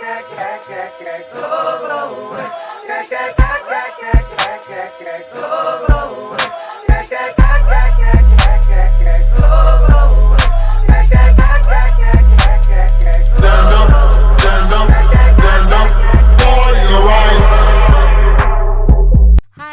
Hi,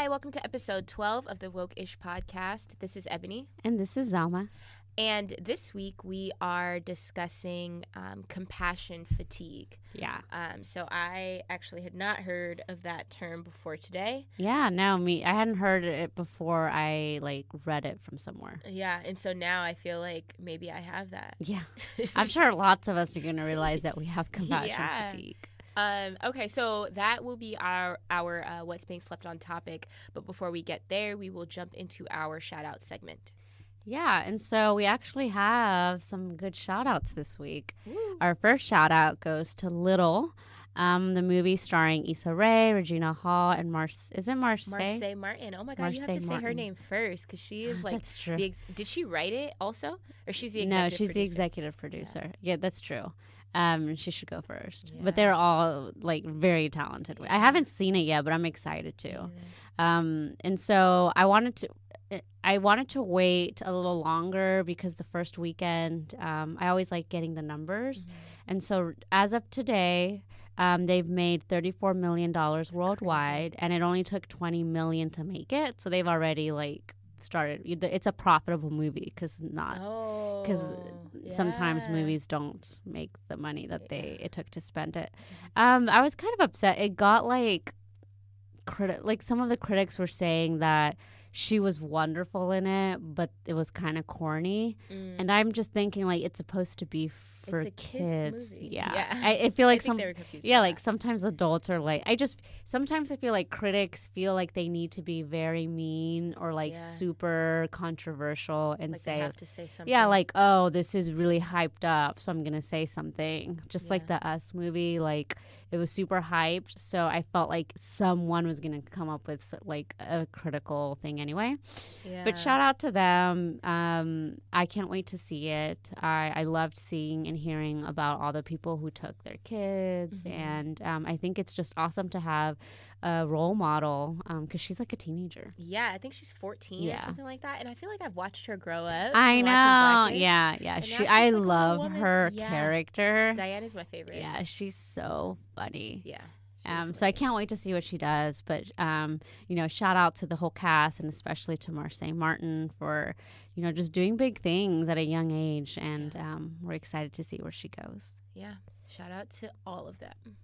welcome to episode 12 of the Woke-ish podcast. This is Ebony. And this is Zalma. And this week we are discussing compassion fatigue. Yeah. So I actually had not heard of that term before today. Yeah, no, I hadn't heard it before I read it from somewhere. Yeah, and so now I feel like maybe I have that. Yeah. I'm sure lots of us are going to realize that we have compassion fatigue. Okay, so that will be our What's Being Slept On topic. But before we get there, we will jump into our shout-out segment. Yeah, and so we actually have some good shout-outs this week. Woo. Our first shout-out goes to Little, the movie starring Issa Rae, Regina Hall, and Marseille Martin. Oh, my God, you have to say her name first because she is like... That's true. Did she write it also? Or she's the executive No, producer? she's the executive producer. Yeah, that's true. She should go first. Yeah. But they're all very talented. Yeah. I haven't seen it yet, but I'm excited to. And so I wanted to wait a little longer because the first weekend, I always like getting the numbers. Mm-hmm. And so as of today, they've made $34 million worldwide, and it only took $20 million to make it. So they've already started. It's a profitable movie because sometimes movies don't make the money that it took to spend it. I was kind of upset. It got some of the critics were saying that she was wonderful in it, but it was kind of corny. And I'm just thinking it's supposed to be for it's a kids. Movie. Yeah. I feel like they were confused. Yeah, sometimes adults are sometimes I feel like critics feel like they need to be very mean or super controversial and they have to say something. Yeah, oh, this is really hyped up, so I'm gonna say something. Just like the Us movie, it was super hyped, so I felt like someone was gonna come up with a critical thing anyway. Yeah. But shout out to them. I can't wait to see it. I loved seeing and hearing about all the people who took their kids, and I think it's just awesome to have a role model because she's a teenager. Yeah, I think she's 14 or something like that, and I feel like I've watched her grow up. I know. Yeah. I love her Yeah. character. Diane is my favorite. Yeah, she's so funny. Yeah. So I can't wait to see what she does. But, shout out to the whole cast and especially to Marseille Martin for, just doing big things at a young age. And we're excited to see where she goes. Yeah. Shout out to all of them.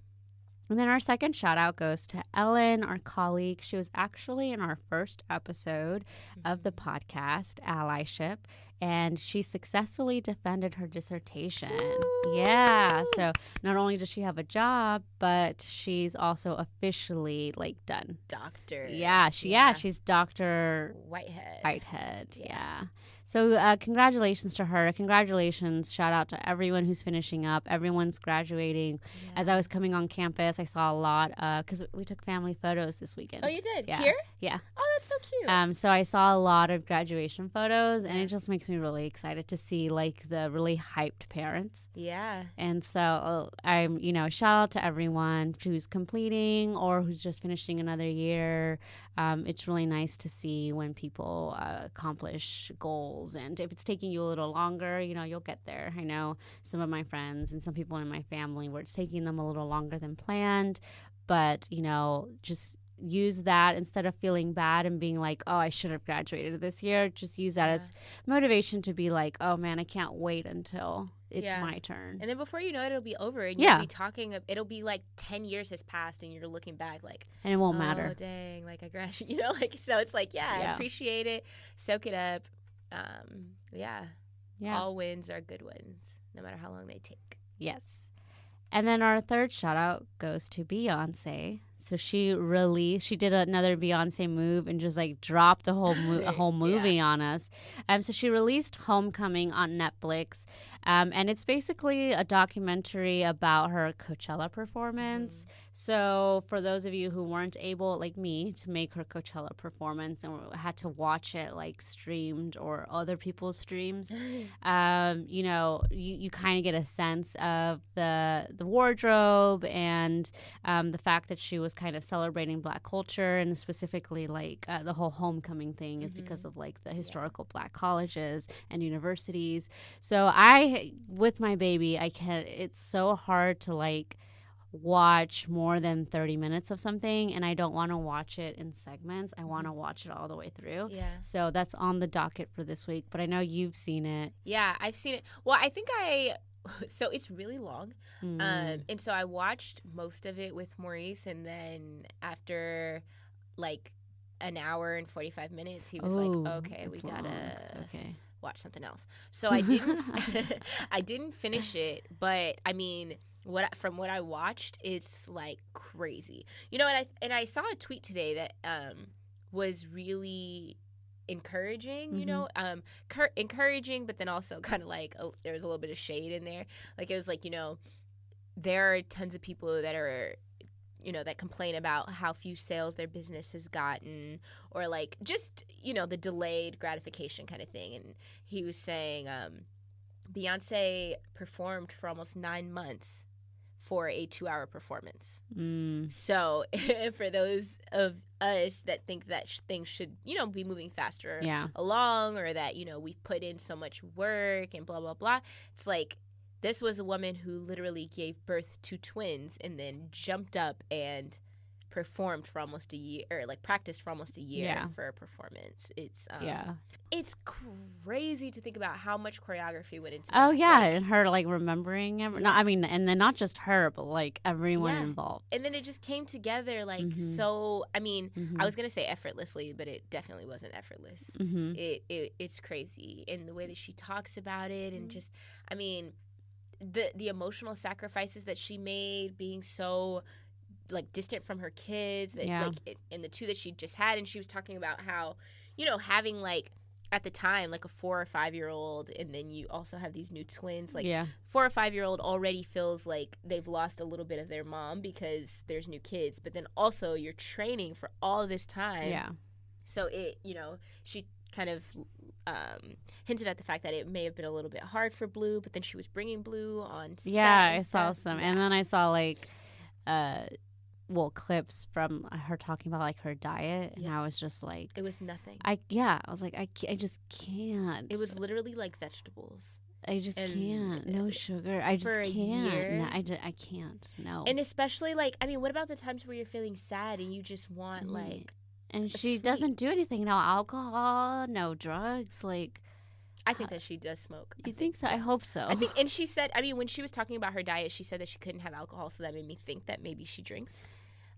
And then our second shout out goes to Ellen, our colleague. She was actually in our first episode of the podcast, Allyship, and she successfully defended her dissertation. Ooh. Yeah. So not only does she have a job, but she's also officially done. Doctor. Yeah. She's Dr. Whitehead. Yeah. So congratulations to her. Congratulations. Shout out to everyone who's finishing up. Everyone's graduating. Yeah. As I was coming on campus, I saw a lot because we took family photos this weekend. Oh, you did? Yeah. Here? Yeah. Oh, that's so cute. So I saw a lot of graduation photos, and it just makes me really excited to see the really hyped parents. Yeah. And so I'm, shout out to everyone who's completing or who's just finishing another year. It's really nice to see when people accomplish goals. And if it's taking you a little longer, you'll get there. I know some of my friends and some people in my family where it's taking them a little longer than planned. But, just use that instead of feeling bad and being like, oh, I should have graduated this year. Just use that as motivation to be like, oh, man, I can't wait until it's my turn. And then before you know it, it'll be over. And you'll be talking. It'll be 10 years has passed and you're looking back and it won't matter. Oh, dang, I graduated. So it's I appreciate it. Soak it up. All wins are good wins, no matter how long they take. Yes. And then our third shout out goes to Beyonce. So she did another Beyonce move and just dropped a whole movie on us. So she released Homecoming on Netflix. And it's basically a documentary about her Coachella performance. So for those of you who weren't able, like me, to make her Coachella performance and had to watch it like streamed or other people's streams, you kind of get a sense of the wardrobe and the fact that she was kind of celebrating Black culture, and specifically like the whole homecoming thing is because of like the historical Black colleges and universities. So with my baby, it's so hard to like watch more than 30 minutes of something, and I don't want to watch it in segments. I want to watch it all the way through. Yeah. So that's on the docket for this week, but I know you've seen it. Yeah, I've seen it. Well, I think so it's really long. And so I watched most of it with Maurice, and then after like an hour and 45 minutes, he was like, okay, we gotta watch something else. So I didn't I didn't finish it, but I mean, from what I watched, it's like crazy, and I saw a tweet today that was really encouraging, encouraging, but then also kind of like there was a little bit of shade in there. Like it was like, there are tons of people that are, that complain about how few sales their business has gotten, or like just, the delayed gratification kind of thing. And he was saying Beyonce performed for almost 9 months for a 2-hour performance. So for those of us that think that things should, be moving faster along, or that, we've put in so much work and blah, blah, blah, it's like, this was a woman who literally gave birth to twins and then jumped up and performed for almost a year, or like practiced for almost a year for a performance. It's it's crazy to think about how much choreography went into that. And her like remembering and then not just her, but like everyone involved. And then it just came together like so. I mean, I was gonna say effortlessly, but it definitely wasn't effortless. It's crazy, and the way that she talks about it, and just, I mean, the emotional sacrifices that she made, being so like distant from her kids, that like and the two that she just had. And she was talking about how, having like at the time like a 4 or 5 year old, and then you also have these new twins, like 4 or 5 year old already feels like they've lost a little bit of their mom because there's new kids, but then also you're training for all this time. So it, she kind of hinted at the fact that it may have been a little bit hard for Blue, but then she was bringing Blue on set. I saw some. And then I saw like clips from her talking about like her diet, and I was just like, it was nothing. I was like, I just can't. It was literally like vegetables. I just can't. No sugar. I just can't. No, I can't. No. And especially like, I mean, what about the times where you're feeling sad and you just want like, and she doesn't do anything. No alcohol, no drugs. Like, I think that she does smoke. You think so? I hope so. I think, and she said, I mean, when she was talking about her diet, she said that she couldn't have alcohol, so that made me think that maybe she drinks.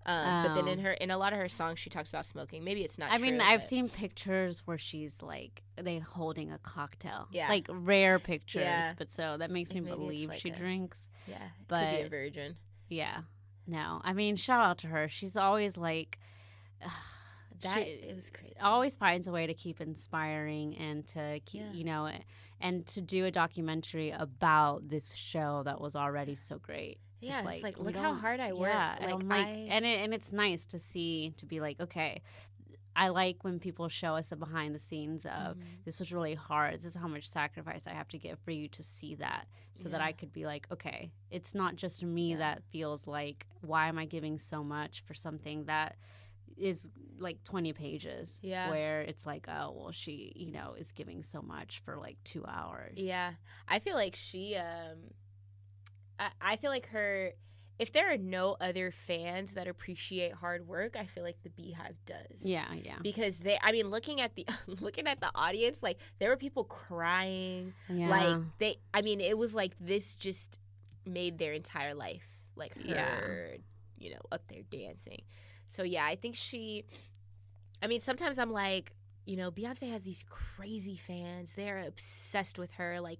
But then in a lot of her songs, she talks about smoking. Maybe it's not. I mean, I've seen pictures where she's like holding a cocktail. Like rare pictures, but so that makes me believe like she drinks. Yeah, but could be a virgin. Yeah, no. I mean, shout out to her. She's always like. It was crazy. Always finds a way to keep inspiring and to keep, and to do a documentary about this show that was already so great. Yeah, it's like look how hard I worked. And it's nice to see, to be like, okay, I like when people show us the behind the scenes of this was really hard. This is how much sacrifice I have to give for you to see that, so that I could be like, okay, it's not just me that feels like, why am I giving so much for something that is like 20 pages where it's like, oh well, she is giving so much for like 2 hours. I feel like she I feel like her, if there are no other fans that appreciate hard work, I feel like the Beehive does. Because looking at the audience, like there were people crying. Like it was like this just made their entire life, like her up there dancing. So, I think sometimes I'm like, Beyonce has these crazy fans. They're obsessed with her. Like,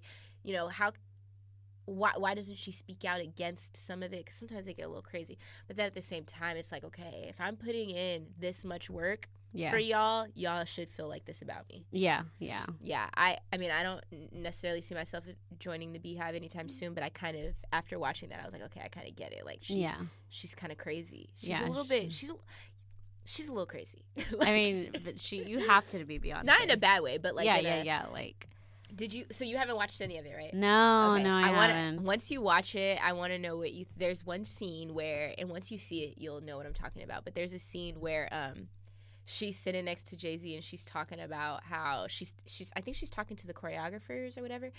why doesn't she speak out against some of it? Because sometimes they get a little crazy. But then at the same time, it's like, okay, if I'm putting in this much work, for y'all should feel like this about me. Yeah. I mean, I don't necessarily see myself joining the Beehive anytime soon, but I kind of, after watching that, I was like, okay, I kind of get it. Like, she's kind of crazy. She's a little bit, she's a little crazy. Like, I mean, but you have to be Beyonce. Not in a bad way, but like, like. So you haven't watched any of it, right? No, okay. No, I haven't. Once you watch it, I want to know what there's one scene where, and once you see it, you'll know what I'm talking about, but there's a scene where, she's sitting next to Jay-Z and she's talking about how she's I think she's talking to the choreographers or whatever,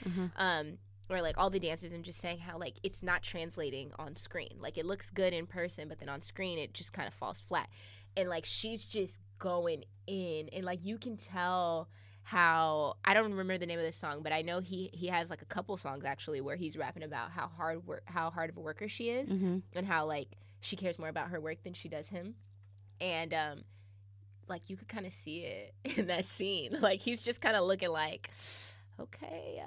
or like all the dancers, and just saying how like it's not translating on screen. Like it looks good in person, but then on screen it just kind of falls flat. And like she's just going in, and like you can tell how, I don't remember the name of this song, but I know he has like a couple songs actually where he's rapping about how hard of a worker she is, and how like she cares more about her work than she does him. And like you could kind of see it in that scene. Like he's just kind of looking like, okay,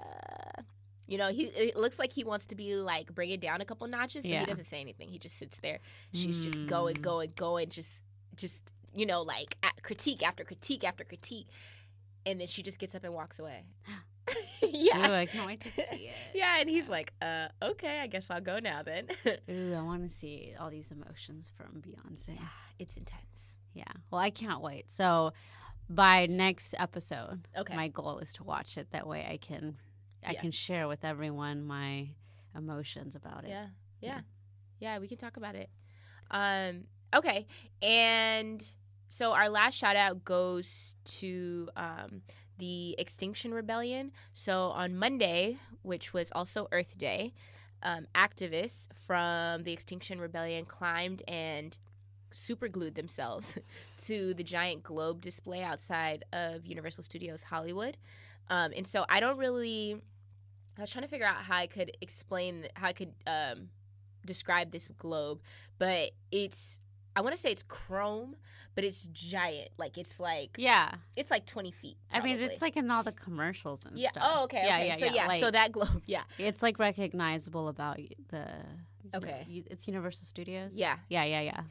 it looks like he wants to be like, bring it down a couple notches, but he doesn't say anything. He just sits there. She's just going, just like critique after critique after critique, and then she just gets up and walks away. Yeah. Ooh, I can't wait to see it. Yeah, and he's like, okay, I guess I'll go now then. Ooh, I want to see all these emotions from Beyonce. It's intense. Yeah. Well, I can't wait. So by next episode, okay, my goal is to watch it. That way I can share with everyone my emotions about it. Yeah, we can talk about it. Okay. And so our last shout out goes to the Extinction Rebellion. So on Monday, which was also Earth Day, activists from the Extinction Rebellion climbed and super glued themselves to the giant globe display outside of Universal Studios Hollywood. And so I was trying to figure out how I could describe this globe, but I want to say it's chrome, but it's giant. Like it's like, it's like 20 feet. Probably. I mean, it's like in all the commercials and stuff. Oh, okay. Yeah. So so that globe, it's like recognizable about the. Okay. It's Universal Studios? Yeah.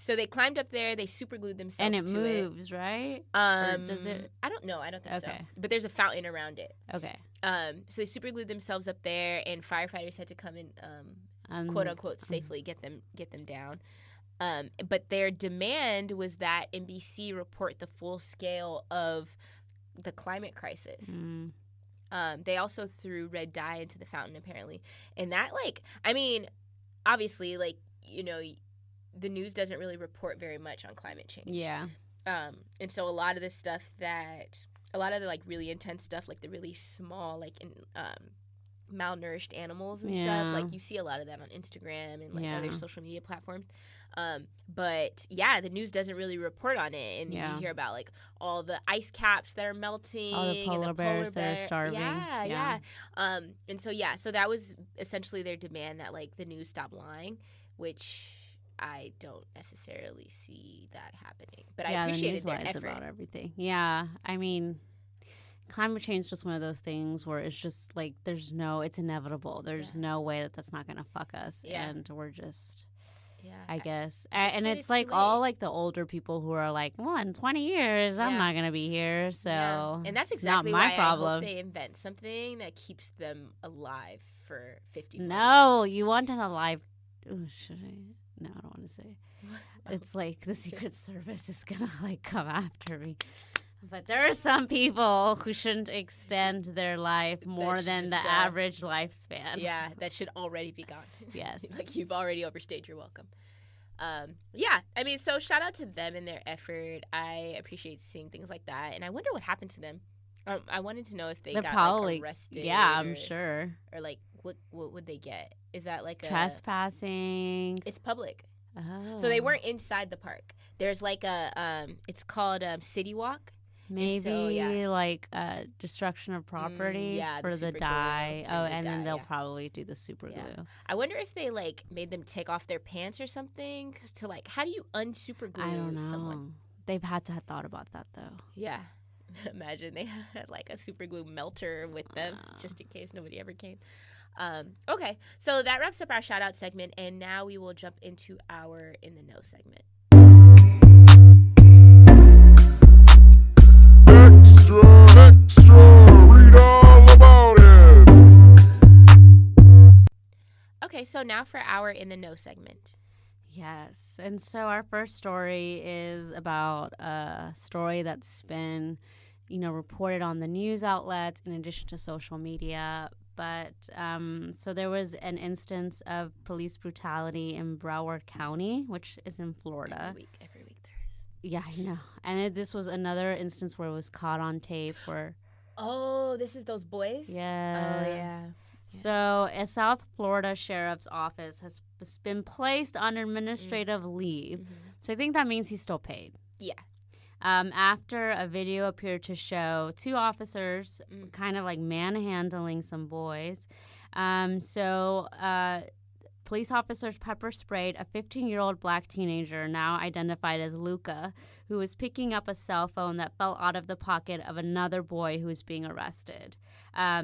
So they climbed up there, they super glued themselves to it. And it moves, right? Or does it? I don't know. I don't think so. But there's a fountain around it. Okay. So they super glued themselves up there, and firefighters had to come and quote unquote safely get them down. But their demand was that NBC report the full scale of the climate crisis. They also threw red dye into the fountain, apparently. And that, like, I mean, obviously, like, the news doesn't really report very much on climate change. Yeah. And so a lot of the, like, really intense stuff, like the really small, like, malnourished animals and stuff, like, you see a lot of that on Instagram and, like, other social media platforms. But the news doesn't really report on it, and you hear about like all the ice caps that are melting, all the polar bears that are starving. And so that was essentially their demand, that like the news stop lying, which I don't necessarily see that happening. But I appreciated their effort about everything. Yeah, I mean, climate change is just one of those things where it's just like it's inevitable. There's no way that's not gonna fuck us, and we're just. Yeah, I guess. And it's like all like the older people who are like, well, in 20 years, I'm not going to be here. So and that's exactly not my why problem. I hope they invent something that keeps them alive for 50 years. No, you want an alive. Ooh, should I? No, I don't want to say. It's like the Secret Service is going to like come after me. But there are some people who shouldn't extend their life more than the average lifespan. Yeah, that should already be gone. Yes. Like, you've already overstayed your welcome. I mean, so shout out to them and their effort. I appreciate seeing things like that. And I wonder what happened to them. I wanted to know if they got probably, like, arrested. Yeah, I'm sure. Or, like, what would they get? Is that like trespassing? It's public. Oh. So they weren't inside the park. There's like it's called City Walk. Maybe like destruction of property for the dye. And then they'll probably do the super glue. I wonder if they like made them take off their pants or something to like, how do you unsuper glue I don't know. someone? They've had to have thought about that though. Yeah. Imagine they had like a super glue melter with them just in case nobody ever came. Okay, so that wraps up our shout out segment, and now we will jump into our In the Know segment. extra, extra, read all about it. Okay, so now for our In the Know segment. Yes. And so our first story is about a story that's been, reported on the news outlets in addition to social media. But so there was an instance of police brutality in Broward County, which is in Florida. Every week there is. Yeah, I know. And this was another instance where it was caught on tape where... Oh, this is those boys? Yes. Oh, yeah. So, a South Florida sheriff's office has been placed on administrative leave. Mm-hmm. So, I think that means he's still paid. Yeah. After a video appeared to show two officers kind of like manhandling some boys. Police officers pepper sprayed a 15-year-old black teenager, now identified as Luca, who was picking up a cell phone that fell out of the pocket of another boy who was being arrested.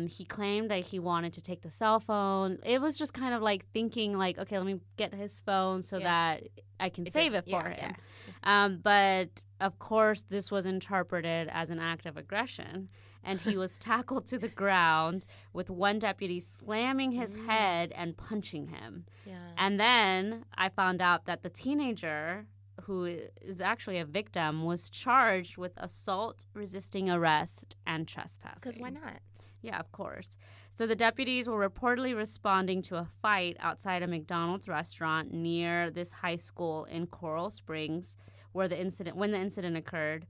He claimed that he wanted to take the cell phone. It was just kind of like thinking like, okay, let me get his phone so that I can save it for him. Yeah. But, of course, this was interpreted as an act of aggression. And he was tackled to the ground with one deputy slamming his head and punching him. Yeah. And then I found out that the teenager, who is actually a victim, was charged with assault, resisting arrest, and trespassing. Because why not? Yeah, of course. So the deputies were reportedly responding to a fight outside a McDonald's restaurant near this high school in Coral Springs, when the incident occurred.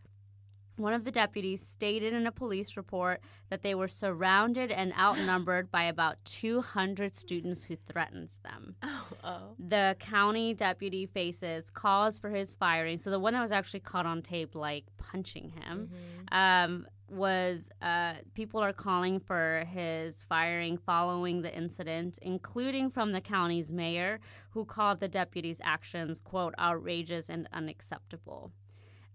One of the deputies stated in a police report that they were surrounded and outnumbered by about 200 students who threatened them. The county deputy faces calls for his firing. So the one that was actually caught on tape, like, punching him, people are calling for his firing following the incident, including from the county's mayor, who called the deputy's actions, quote, outrageous and unacceptable.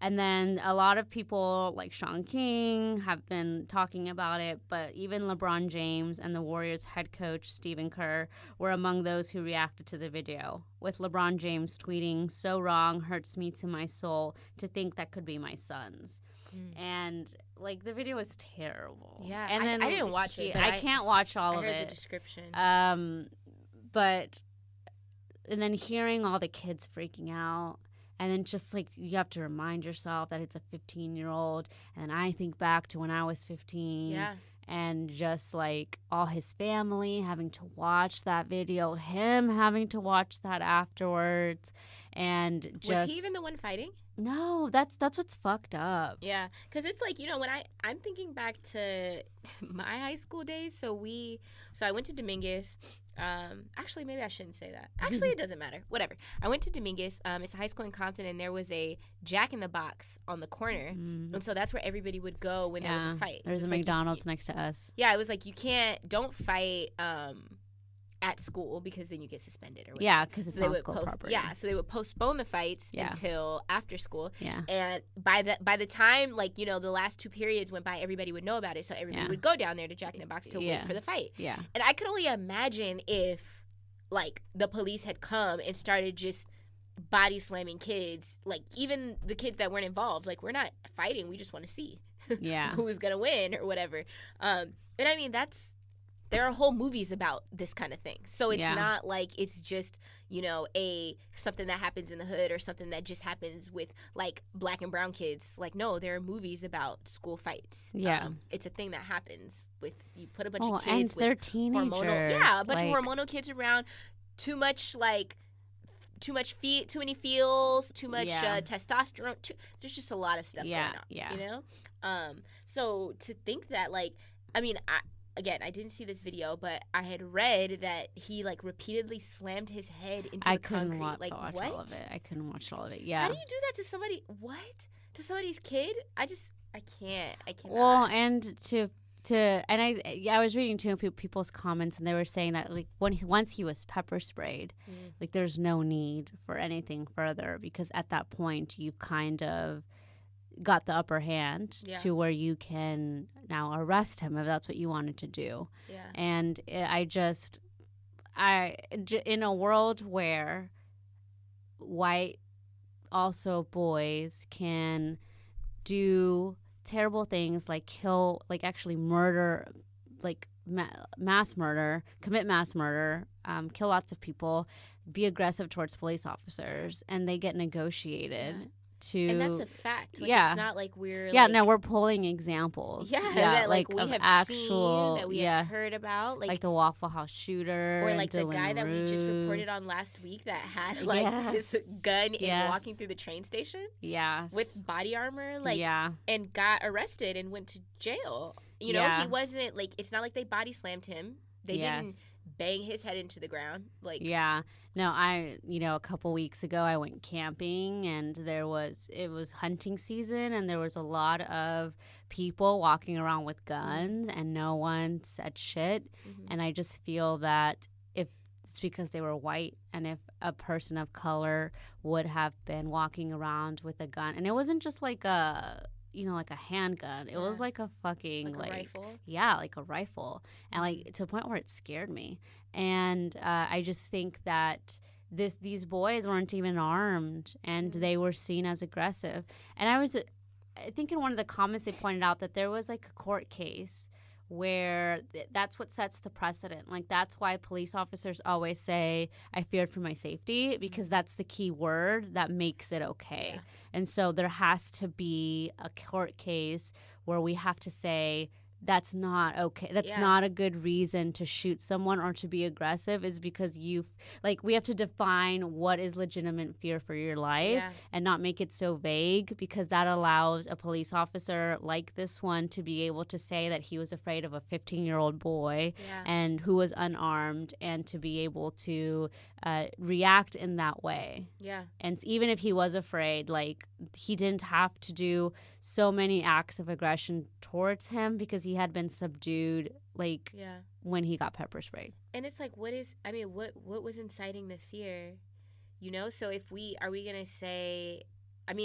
And then a lot of people like Sean King have been talking about it, but even LeBron James and the Warriors head coach Stephen Kerr were among those who reacted to the video, with LeBron James tweeting, "So wrong, hurts me to my soul to think that could be my sons." And like the video was terrible. Yeah, and then I didn't watch it. But I can't watch all of it. I heard the description. And then hearing all the kids freaking out. And then just, like, you have to remind yourself that it's a 15-year-old. And I think back to when I was 15. Yeah. And just, like, all his family having to watch that video. Him having to watch that afterwards. And just... Was he even the one fighting? No, that's what's fucked up. Yeah. Because it's like, when I'm thinking back to my high school days. So I went to Dominguez. Actually, maybe I shouldn't say that. Actually, it doesn't matter. Whatever. I went to Dominguez. It's a high school in Compton, and there was a Jack in the Box on the corner. And so that's where everybody would go when there was a fight. There's a McDonald's next to us. Yeah, it was like, don't fight at school because then you get suspended or whatever. Yeah, because it's on school property. Yeah, so they would postpone the fights until after school. Yeah. And by the time, like, the last two periods went by, everybody would know about it. So everybody would go down there to Jack in the Box to wait for the fight. Yeah. And I could only imagine if, like, the police had come and started just body slamming kids, like, even the kids that weren't involved. Like, we're not fighting. We just want to see who's going to win or whatever. And I mean, there are whole movies about this kind of thing. So it's not like it's just, something that happens in the hood or something that just happens with, like, black and brown kids. Like, no, there are movies about school fights. Yeah. It's a thing that happens with, you put a bunch of kids and with they're teenagers. a bunch of hormonal kids around, too much too many feels, too much testosterone. There's just a lot of stuff going on, So to think that, like, I mean, I didn't see this video, but I had read that he, like, repeatedly slammed his head into the concrete. Like, what? All of it. I couldn't watch all of it. Yeah. How do you do that to somebody? What? To somebody's kid? I can't. I cannot. Well, and I was reading too people's comments, and they were saying that, like, once he was pepper sprayed, like, there's no need for anything further because at that point you kind of got the upper hand to where you can now arrest him if that's what you wanted to do. Yeah. And in a world where white also boys can do terrible things like kill, like actually murder, like mass murder, commit mass murder, kill lots of people, be aggressive towards police officers, and they get negotiated. Yeah. To, and that's a fact. Like, yeah. It's not like we're yeah, like, no, we're pulling examples. Yeah, yeah, that like we of have actual, seen, that we have heard about, like the Waffle House shooter, or like the Dylan guy that we just Rue. reported on last week that had like Yes. his gun and Yes. walking through the train station Yes. with body armor, like, yeah. and got arrested and went to jail. You know, Yeah. he wasn't like, it's not like they body slammed him. They Yes. didn't bang his head into the ground. Like, Yeah. No, a couple weeks ago I went camping, and it was hunting season, and there was a lot of people walking around with guns, and no one said shit. Mhm. And I just feel that if it's because they were white, and if a person of color would have been walking around with a gun, and it wasn't just like a handgun. It was Yeah. like a fucking like a rifle. Yeah, like a rifle. And like to the point where it scared me. And I just think that these boys weren't even armed, and they were seen as aggressive. And I think in one of the comments they pointed out that there was like a court case where that's what sets the precedent. Like that's why police officers always say, I feared for my safety, because that's the key word that makes it okay. Yeah. And so there has to be a court case where we have to say, that's not okay. That's not a good reason to shoot someone or to be aggressive, is because we have to define what is legitimate fear for your life and not make it so vague, because that allows a police officer like this one to be able to say that he was afraid of a 15-year-old boy and who was unarmed, and to be able to react in that way. Yeah. And even if he was afraid, like he didn't have to do so many acts of aggression towards him, because he had been subdued when he got pepper sprayed. And it's like, what was inciting the fear? You know, so are we going to say,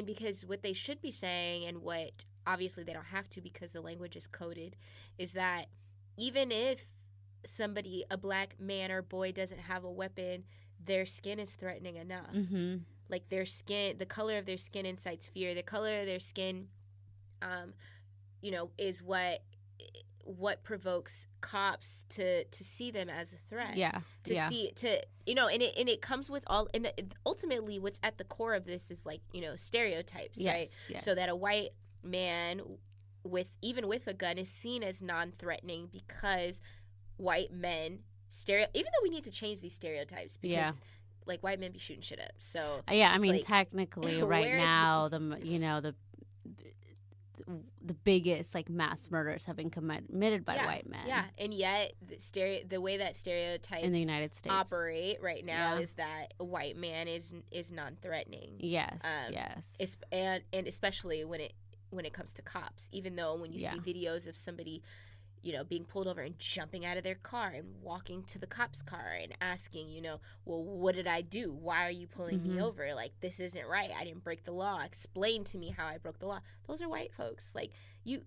because what they should be saying, and what obviously they don't have to because the language is coded, is that even if a black man or boy doesn't have a weapon, their skin is threatening enough. Mm-hmm. Like their skin, the color of their skin incites fear. The color of their skin is what provokes cops to see them as a threat. Yeah. And it comes with all, and ultimately what's at the core of this is stereotypes, right? Yes. So that a white man even with a gun is seen as non-threatening because white men even though we need to change these stereotypes, because white men be shooting shit up. So technically right now the biggest mass murders have been committed by white men. Yeah, and yet the way that stereotypes in the United States operate right now is that a white man is non-threatening. Yes, yes, and especially when it comes to cops. Even though when you see videos of somebody, being pulled over and jumping out of their car and walking to the cop's car and asking, well, what did I do? Why are you pulling me over? Like, this isn't right. I didn't break the law. Explain to me how I broke the law. Those are white folks. Like, you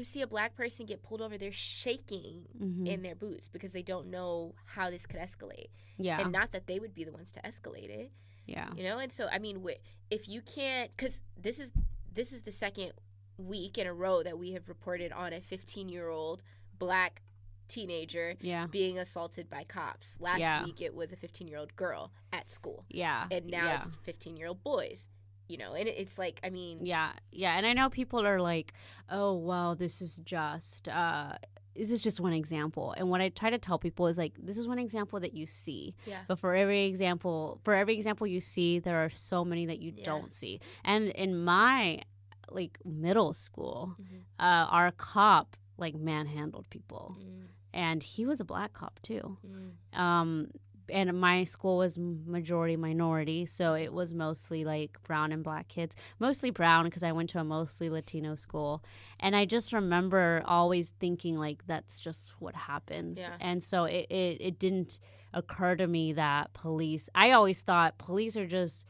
see a black person get pulled over, they're shaking in their boots because they don't know how this could escalate. Yeah. And not that they would be the ones to escalate it. Yeah. And so, if you can't, because this is the second week in a row that we have reported on a 15-year-old black teenager being assaulted by cops. Last week it was a 15-year-old girl at school. Yeah. And now it's 15-year-old boys. And it's like, Yeah. And I know people are like, oh, well, this is just one example. And what I try to tell people is this is one example that you see. Yeah. But for every example you see, there are so many that you don't see. And in my middle school, our cop manhandled people, and he was a black cop too. And my school was majority minority, so it was mostly brown and black kids, mostly brown because I went to a mostly Latino school. And I just remember always thinking that's just what happens. Yeah. And so it didn't occur to me that I always thought police are just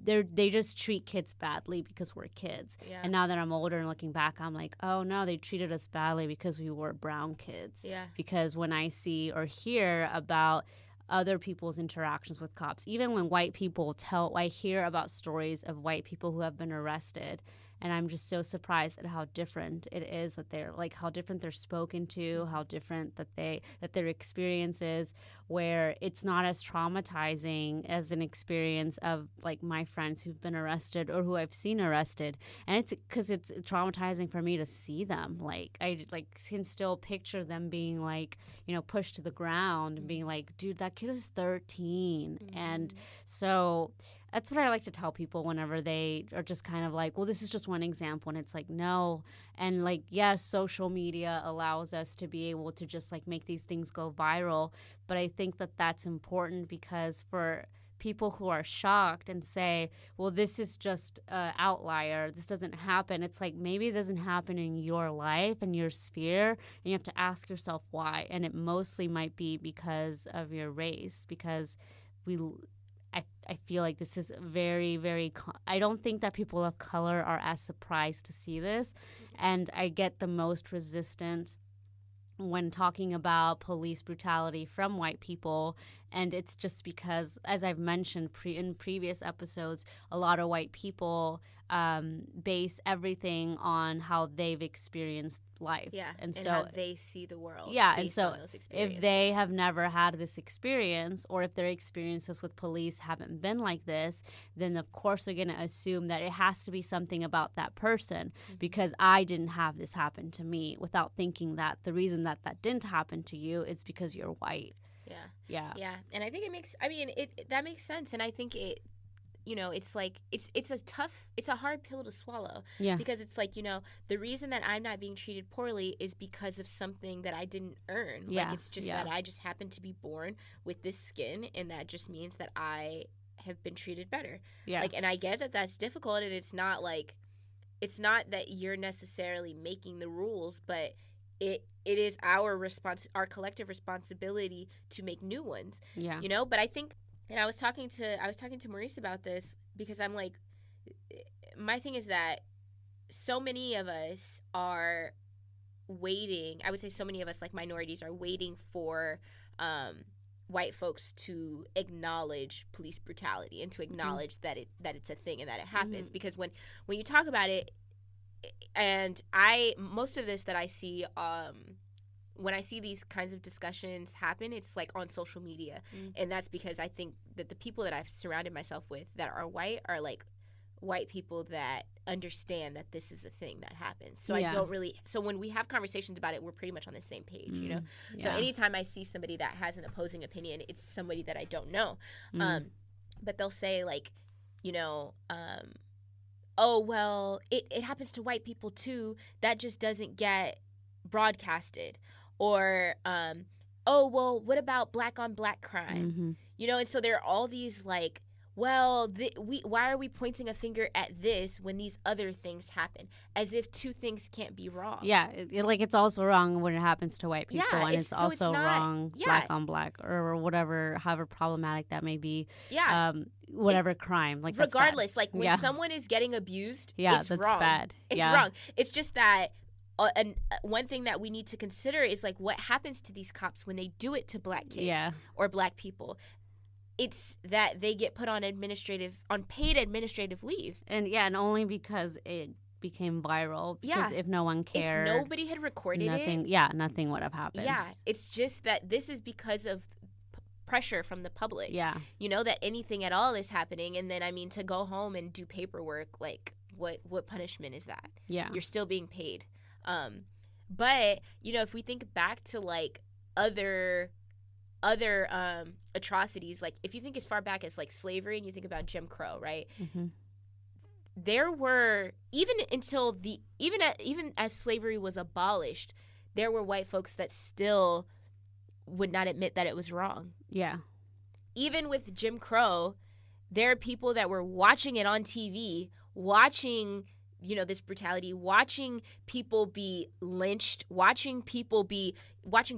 they just treat kids badly because we're kids. Yeah. And now that I'm older and looking back, I'm like, oh no, they treated us badly because we were brown kids. Yeah. Because when I see or hear about other people's interactions with cops, even when white people I hear about stories of white people who have been arrested And I'm just so surprised at how different it is that they're like, how different they're spoken to, how different that their experience is, where it's not as traumatizing as an experience of like my friends who've been arrested or who I've seen arrested. And it's because it's traumatizing for me to see them. Like I like can still picture them being like, you know, pushed to the ground and being like, dude, that kid is 13. And so that's what I like to tell people whenever they are just kind of like, well, this is just one example. And it's like, no. And like, yes, social media allows us to be able to just like make these things go viral. But I think that that's important because for people who are shocked and say, well, this is just an outlier, this doesn't happen. It's like, maybe it doesn't happen in your life and your sphere. And you have to ask yourself why. And it mostly might be because of your race, because I feel like this is very, very I don't think that people of color are as surprised to see this. And I get the most resistant when talking about police brutality from white people. And it's just because, as I've mentioned in previous episodes, a lot of white people base everything on how they've experienced life. Yeah, and so how they see the world. Yeah, based and so on those experiences. if they have never had this experience, or if their experiences with police haven't been like this, then of course they're going to assume that it has to be something about that person, because I didn't have this happen to me, without thinking that the reason that that didn't happen to you is because you're white. Yeah. And I think it makes, I mean, that makes sense. And I think it, you know, it's like, it's a hard pill to swallow. Yeah. Because it's like, you know, the reason that I'm not being treated poorly is because of something that I didn't earn. Yeah. Like, it's just that I just happen to be born with this skin, and that just means that I have been treated better. Yeah. Like, and I get that that's difficult, and it's not like, it's not that you're necessarily making the rules, but it is our collective responsibility to make new ones. Yeah. You know, but I think, and I was talking to Maurice about this, because I'm like, my thing is that so many of us are waiting. I would say so many of us, like minorities, are waiting for white folks to acknowledge police brutality and to acknowledge that it's a thing and that it happens. Because when you talk about it, and most of this that I see, when I see these kinds of discussions happen, it's like on social media. And that's because I think that the people that I've surrounded myself with that are white are like white people that understand that this is a thing that happens. So I don't really, so when we have conversations about it, we're pretty much on the same page, you know? So anytime I see somebody that has an opposing opinion, it's somebody that I don't know. But they'll say like, you know, oh, well, it happens to white people too. That just doesn't get broadcasted. Or, oh, well, what about black on black crime? You know, and so there are all these like, well, why are we pointing a finger at this when these other things happen? As if two things can't be wrong. Yeah, like it's also wrong when it happens to white people, and it's also it's not, wrong black on black or whatever, however problematic that may be. Whatever crime, like regardless, like when someone is getting abused, it's that's wrong. Bad. It's wrong. It's just that. And one thing that we need to consider is like what happens to these cops when they do it to black kids or black people. It's that they get put on paid administrative leave. And only because it became viral. Because if no one cared, if nobody had recorded nothing would have happened. Yeah, it's just that this is because of pressure from the public. Yeah, you know, that anything at all is happening, and then I mean to go home and do paperwork, like what punishment is that? Yeah, you're still being paid. But you know, if we think back to like other atrocities, like if you think as far back as like slavery and you think about Jim Crow, right? There were even as slavery was abolished, there were white folks that still would not admit that it was wrong. Yeah. Even with Jim Crow, there are people that were watching it on TV, watching, you know, this brutality, watching people be lynched, watching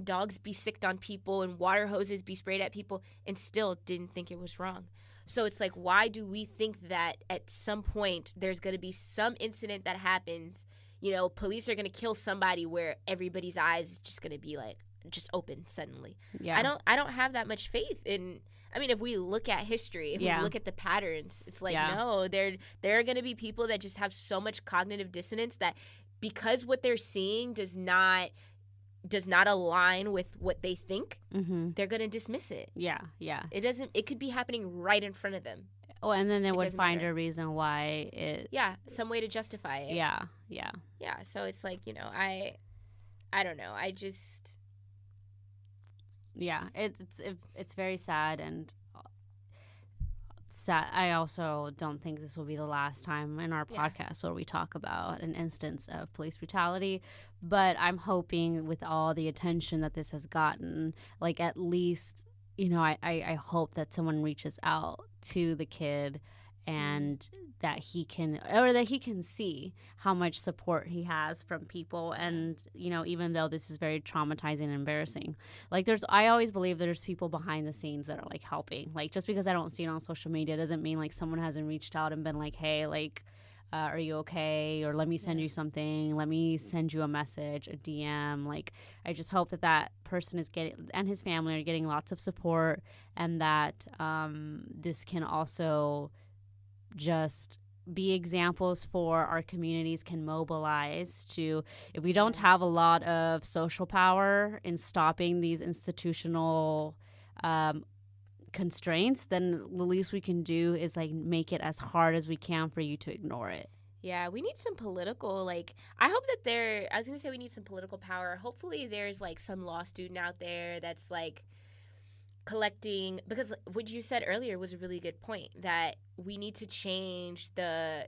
dogs be sicked on people and water hoses be sprayed at people, and still didn't think it was wrong. So it's like, why do we think that at some point there's going to be some incident that happens, you know, police are going to kill somebody where everybody's eyes is just going to be like, just open suddenly. Yeah. I don't have that much faith in, I mean, if we look at history, if we look at the patterns, it's like, no, there are going to be people that just have so much cognitive dissonance that because what they're seeing does not align with what they think, they're going to dismiss it. Yeah. It could be happening right in front of them. Oh, and then they would find a reason why it. Yeah, some way to justify it. Yeah. So it's like, I don't know. I just. Yeah, it's very sad and sad. I also don't think this will be the last time in our podcast where we talk about an instance of police brutality. But I'm hoping with all the attention that this has gotten, like at least, I hope that someone reaches out to the kid and that he can see how much support he has from people. And, even though this is very traumatizing and embarrassing, like I always believe there's people behind the scenes that are like helping. Like just because I don't see it on social media doesn't mean like someone hasn't reached out and been like, hey, like, are you okay? Or let me send you something. Let me send you a message, a DM. Like, I just hope that person is getting, and his family are getting lots of support, and that this can also just be examples for our communities can mobilize to, if we don't have a lot of social power in stopping these institutional constraints, then the least we can do is like make it as hard as we can for you to ignore it. Yeah, we need some political, I hope that I was going to say we need some political power. Hopefully there's like some law student out there that's like collecting, because what you said earlier was a really good point, that we need to change the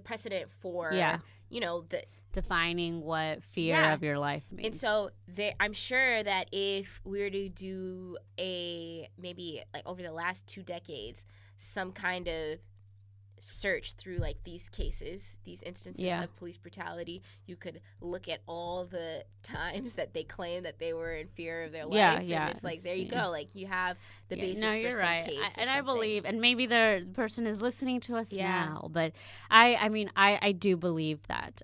precedent for the defining what fear of your life means. And so I'm sure that if we were to do maybe like over the last 2 decades, some kind of search through like these cases, these instances of police brutality, you could look at all the times that they claim that they were in fear of their life. And it's like, there you go. Like you have the basis for some case. And I believe, and maybe the person is listening to us now, but I do believe that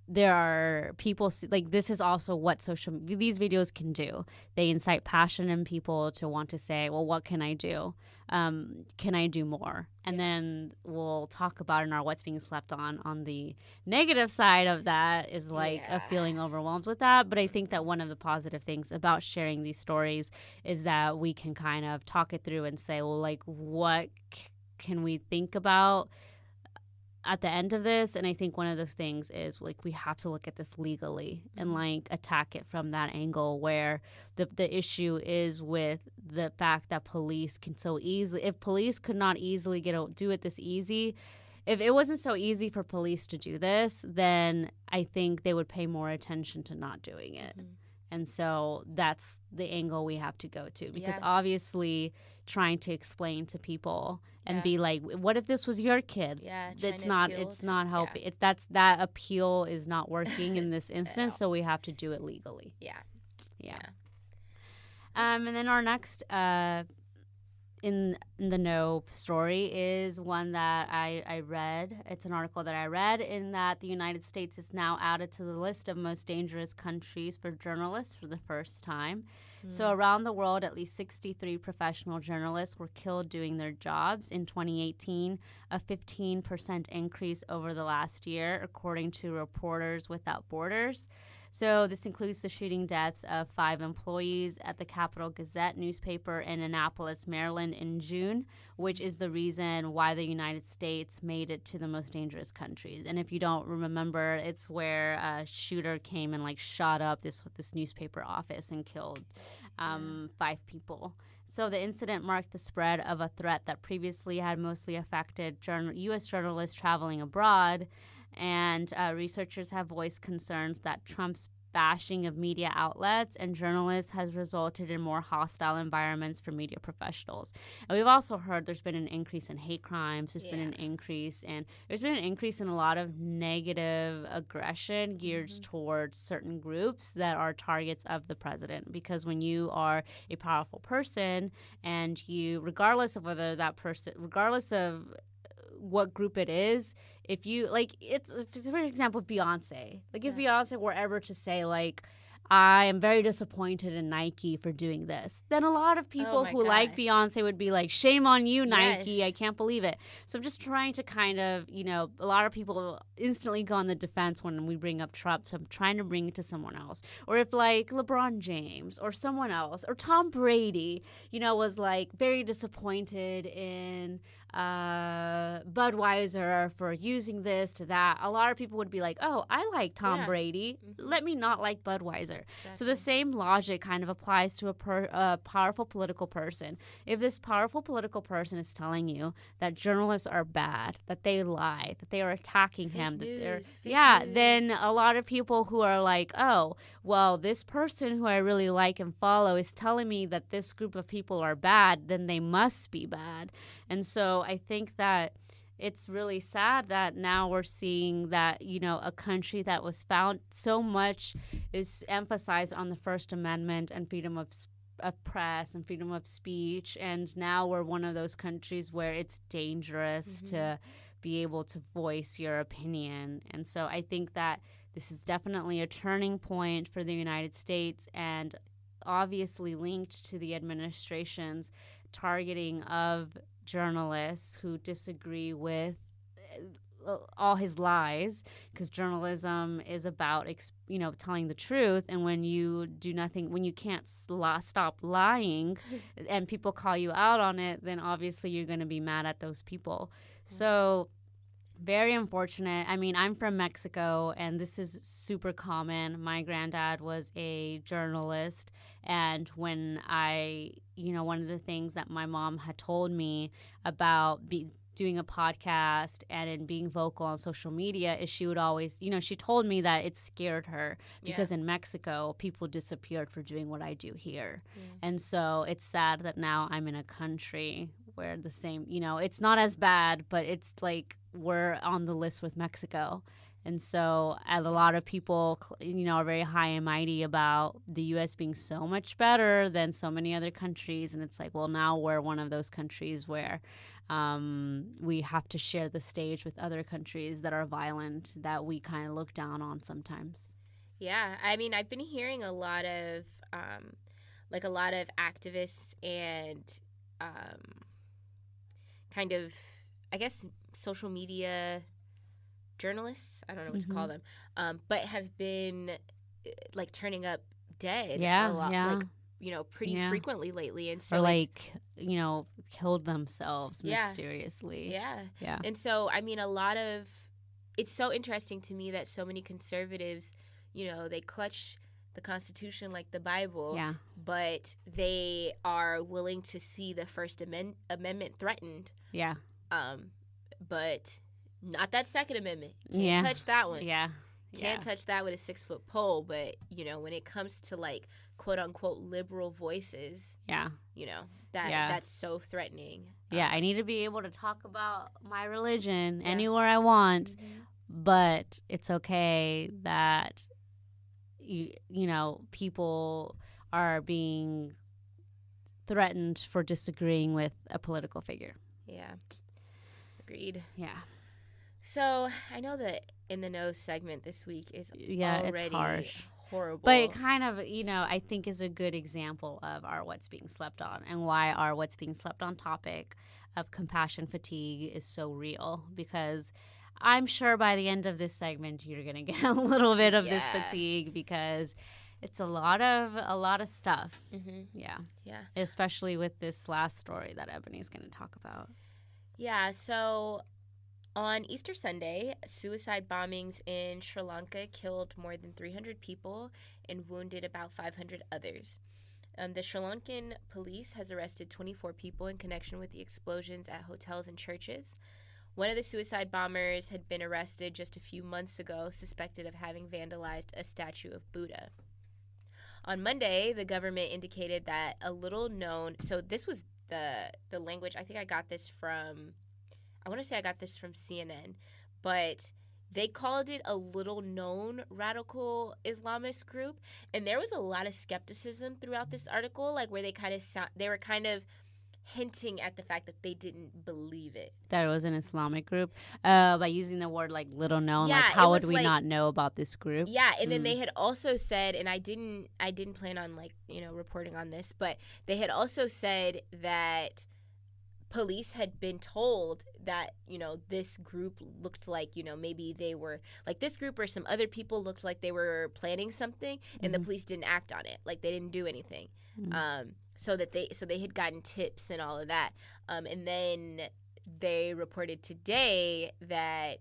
there are people, like this is also what these videos can do. They incite passion in people to want to say, well, what can I do? Can I do more? And then we'll talk about in our What's Being Slept On the negative side of that is like a feeling overwhelmed with that. But I think that one of the positive things about sharing these stories is that we can kind of talk it through and say, well, like what can we think about at the end of this? And I think one of those things is like we have to look at this legally and like attack it from that angle, where the issue is with the fact that police can so easily, if police could not easily do it this easy, if it wasn't so easy for police to do this, then I think they would pay more attention to not doing it. And so that's the angle we have to go to, because obviously trying to explain to people and be like, what if this was your kid? It's not helping. That appeal is not working in this instance, so we have to do it legally. And then our next in the know story is one that I read. It's an article that I read in that the United States is now added to the list of most dangerous countries for journalists for the first time. So around the world, at least 63 professional journalists were killed doing their jobs in 2018, a 15% increase over the last year, according to Reporters Without Borders. So this includes the shooting deaths of 5 employees at the Capital Gazette newspaper in Annapolis, Maryland in June, which is the reason why the United States made it to the most dangerous countries. And if you don't remember, it's where a shooter came and like shot up this newspaper office and killed 5 people. So the incident marked the spread of a threat that previously had mostly affected U.S. journalists traveling abroad. And researchers have voiced concerns that Trump's bashing of media outlets and journalists has resulted in more hostile environments for media professionals. And we've also heard there's been an increase in hate crimes. There's been an increase in a lot of negative aggression geared towards certain groups that are targets of the president. Because when you are a powerful person and you, regardless of what group it is, if you like, it's for example Beyonce, like if Beyonce were ever to say like, I am very disappointed in Nike for doing this. Then a lot of people who like Beyonce would be like, shame on you, Nike. Yes. I can't believe it. So I'm just trying to kind of, a lot of people instantly go on the defense when we bring up Trump. So I'm trying to bring it to someone else. Or if like LeBron James or someone else or Tom Brady, was like very disappointed in Budweiser for using this to that, a lot of people would be like, oh, I like Tom Brady. Let me not like Budweiser. Exactly. So the same logic kind of applies to a powerful political person. If this powerful political person is telling you that journalists are bad, that they lie, that they are attacking him, news. Then a lot of people who are like, oh, well, this person who I really like and follow is telling me that this group of people are bad, then they must be bad. And so I think that it's really sad that now we're seeing that, a country that was found so much is emphasized on the First Amendment and freedom of press and freedom of speech. And now we're one of those countries where it's dangerous to be able to voice your opinion. And so I think that this is definitely a turning point for the United States and obviously linked to the administration's targeting of journalists who disagree with all his lies, because journalism is about telling the truth. And when you do nothing, when you can't stop lying and people call you out on it, then obviously you're going to be mad at those people. So very unfortunate. I mean, I'm from Mexico, and this is super common. My granddad was a journalist, and when one of the things that my mom had told me about doing a podcast and being vocal on social media is she would always, she told me that it scared her because in Mexico, people disappeared for doing what I do here. And so it's sad that now I'm in a country where the same, it's not as bad, but it's like we're on the list with Mexico. And so a lot of people, are very high and mighty about the U.S. being so much better than so many other countries. And it's like, well, now we're one of those countries where we have to share the stage with other countries that are violent that we kind of look down on sometimes. Yeah. I mean, I've been hearing a lot of activists and kind of, I guess, social media journalists, I don't know what to call them, but have been turning up dead a lot, pretty frequently lately. And so killed themselves mysteriously. Yeah. And so, I mean, it's so interesting to me that so many conservatives, they clutch the Constitution like the Bible, but they are willing to see the First Amendment threatened. Yeah. But not that Second Amendment. Can't touch that one. Can't touch that with a 6-foot pole. But, when it comes to quote unquote liberal voices, that's so threatening. I need to be able to talk about my religion anywhere I want, but it's okay that people are being threatened for disagreeing with a political figure. Yeah. Agreed. Yeah. So I know that In the Know segment this week is already it's harsh. Horrible. But it kind of, I think is a good example of our What's Being Slept On and why our What's Being Slept On topic of compassion fatigue is so real, because I'm sure by the end of this segment you're going to get a little bit of this fatigue, because it's a lot of stuff. Yeah. Especially with this last story that Ebony's going to talk about. Yeah, so on Easter Sunday, suicide bombings in Sri Lanka killed more than 300 people and wounded about 500 others. The Sri Lankan police has arrested 24 people in connection with the explosions at hotels and churches. One of the suicide bombers had been arrested just a few months ago, suspected of having vandalized a statue of Buddha. On Monday, the government indicated that a little known, so this was the language, I think I got this from CNN, but they called it a little known radical Islamist group, and there was a lot of skepticism throughout this article, where they were kind of hinting at the fact that they didn't believe it. That it was an Islamic group. By using the word like little known, Yeah, like how it would was we like- not know about this group? Yeah, and then they had also said, and I didn't plan on like, reporting on this, but they had also said that police had been told that, this group looked like, maybe they were like this group or some other people looked like they were planning something, and the police didn't act on it. Like they didn't do anything. So they had gotten tips and all of that. And then they reported today that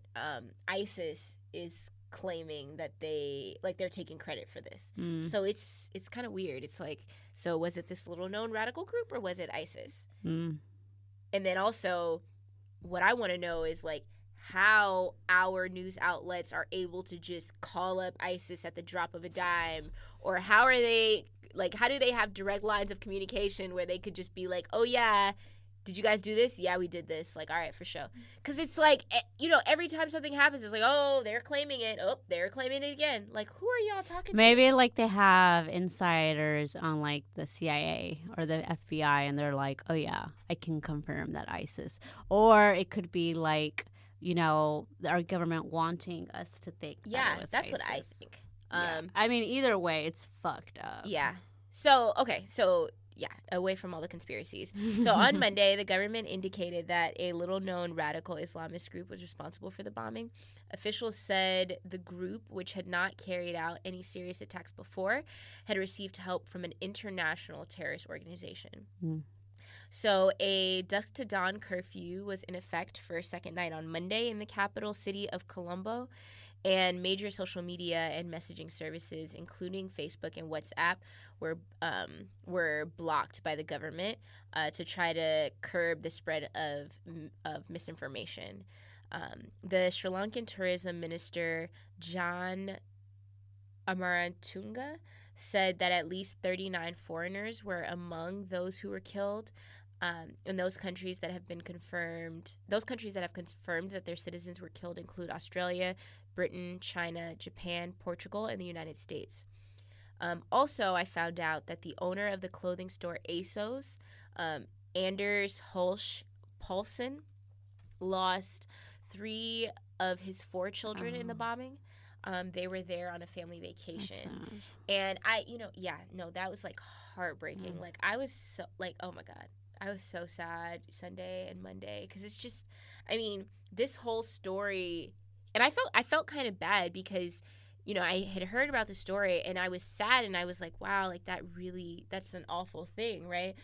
ISIS is claiming that they're taking credit for this. So it's kind of weird. It's like, so was it this little known radical group or was it ISIS? And then also what I want to know is like how our news outlets are able to just call up ISIS at the drop of a dime, or how do they have direct lines of communication where they could just be like, oh yeah, did you guys do this? Yeah, we did this. Like, all right, for sure. Because it's like, every time something happens, it's like, oh, they're claiming it. Oh, they're claiming it again. Like, who are y'all talking to? Maybe like they have insiders on like the CIA or the FBI, and they're like, oh yeah, I can confirm that ISIS. Or it could be like, our government wanting us to think that it was that's ISIS. what I think. Yeah. I mean, either way, it's fucked up. Yeah. So, okay. So, yeah, away from all the conspiracies. So on Monday, the government indicated that a little-known radical Islamist group was responsible for the bombing. Officials said the group, which had not carried out any serious attacks before, had received help from an international terrorist organization. So a dusk to dawn curfew was in effect for a second night on Monday in the capital city of Colombo. And major social media and messaging services, including Facebook and WhatsApp, were blocked by the government to try to curb the spread of misinformation. The Sri Lankan tourism minister, John Amaratunga, said that at least 39 foreigners were among those who were killed. And those countries that have confirmed that their citizens were killed include Australia, Britain, China, Japan, Portugal, and the United States. Also, I found out that the owner of the clothing store ASOS, Anders Holsch Paulsen, lost 3 of his 4 children in the bombing. They were there on a family vacation. And that was like heartbreaking. Like I was so like, oh my God. I was so sad Sunday and Monday because it's just, this whole story, and I felt kind of bad because, I had heard about the story and I was sad and I was like, wow, like that's an awful thing, right?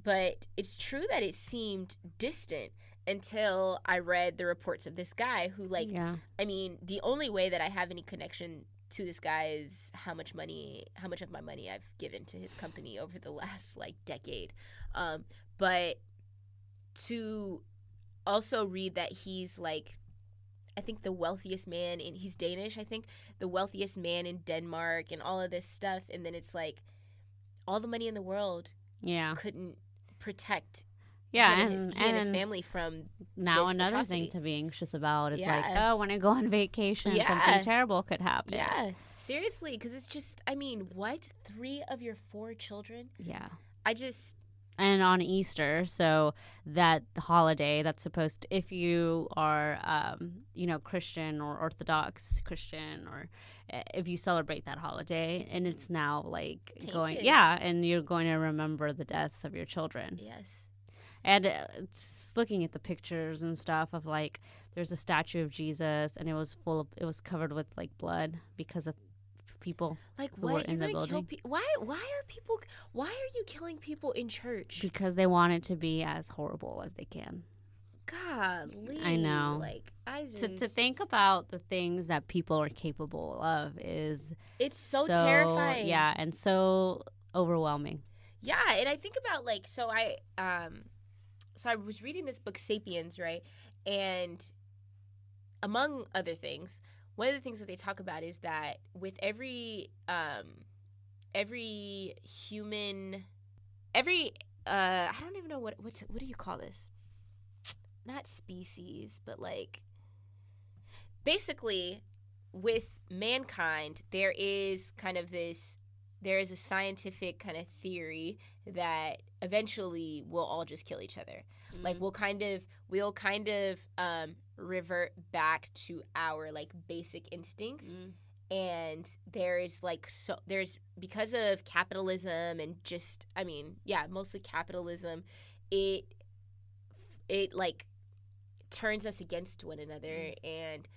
But it's true that it seemed distant until I read the reports of this guy who the only way that I have any connection to this guy is how much of my money I've given to his company over the last decade. But to also read that he's I think the wealthiest man he's Danish, I think the wealthiest man in Denmark and all of this stuff. And then it's like all the money in the world couldn't protect him and his family from now this another atrocity. thing to be anxious about is when I go on vacation, something terrible could happen. Yeah, seriously, because it's just, what? 3 of your 4 children? Yeah. And on Easter, so that holiday that's supposed to, if you are, Christian or Orthodox Christian, or if you celebrate that holiday, and it's now Tainted. and you're going to remember the deaths of your children. Yes. And just looking at the pictures and stuff of there's a statue of Jesus, and it was covered with blood because of people who were in the building. Why are you killing people in church? Because they want it to be as horrible as they can. Golly. I know. To think about the things that people are capable of it's so terrifying. Yeah, and so overwhelming. Yeah, and I think about so I was reading this book Sapiens, right? And among other things, one of the things that they talk about is that with every human, I don't even know what do you call this? Not species, but basically with mankind, there is kind of this there is a scientific kind of theory that eventually we'll all just kill each other. Like we'll kind of revert back to our like basic instincts. And there's because of capitalism and just, I mean, yeah, mostly capitalism, it like turns us against one another and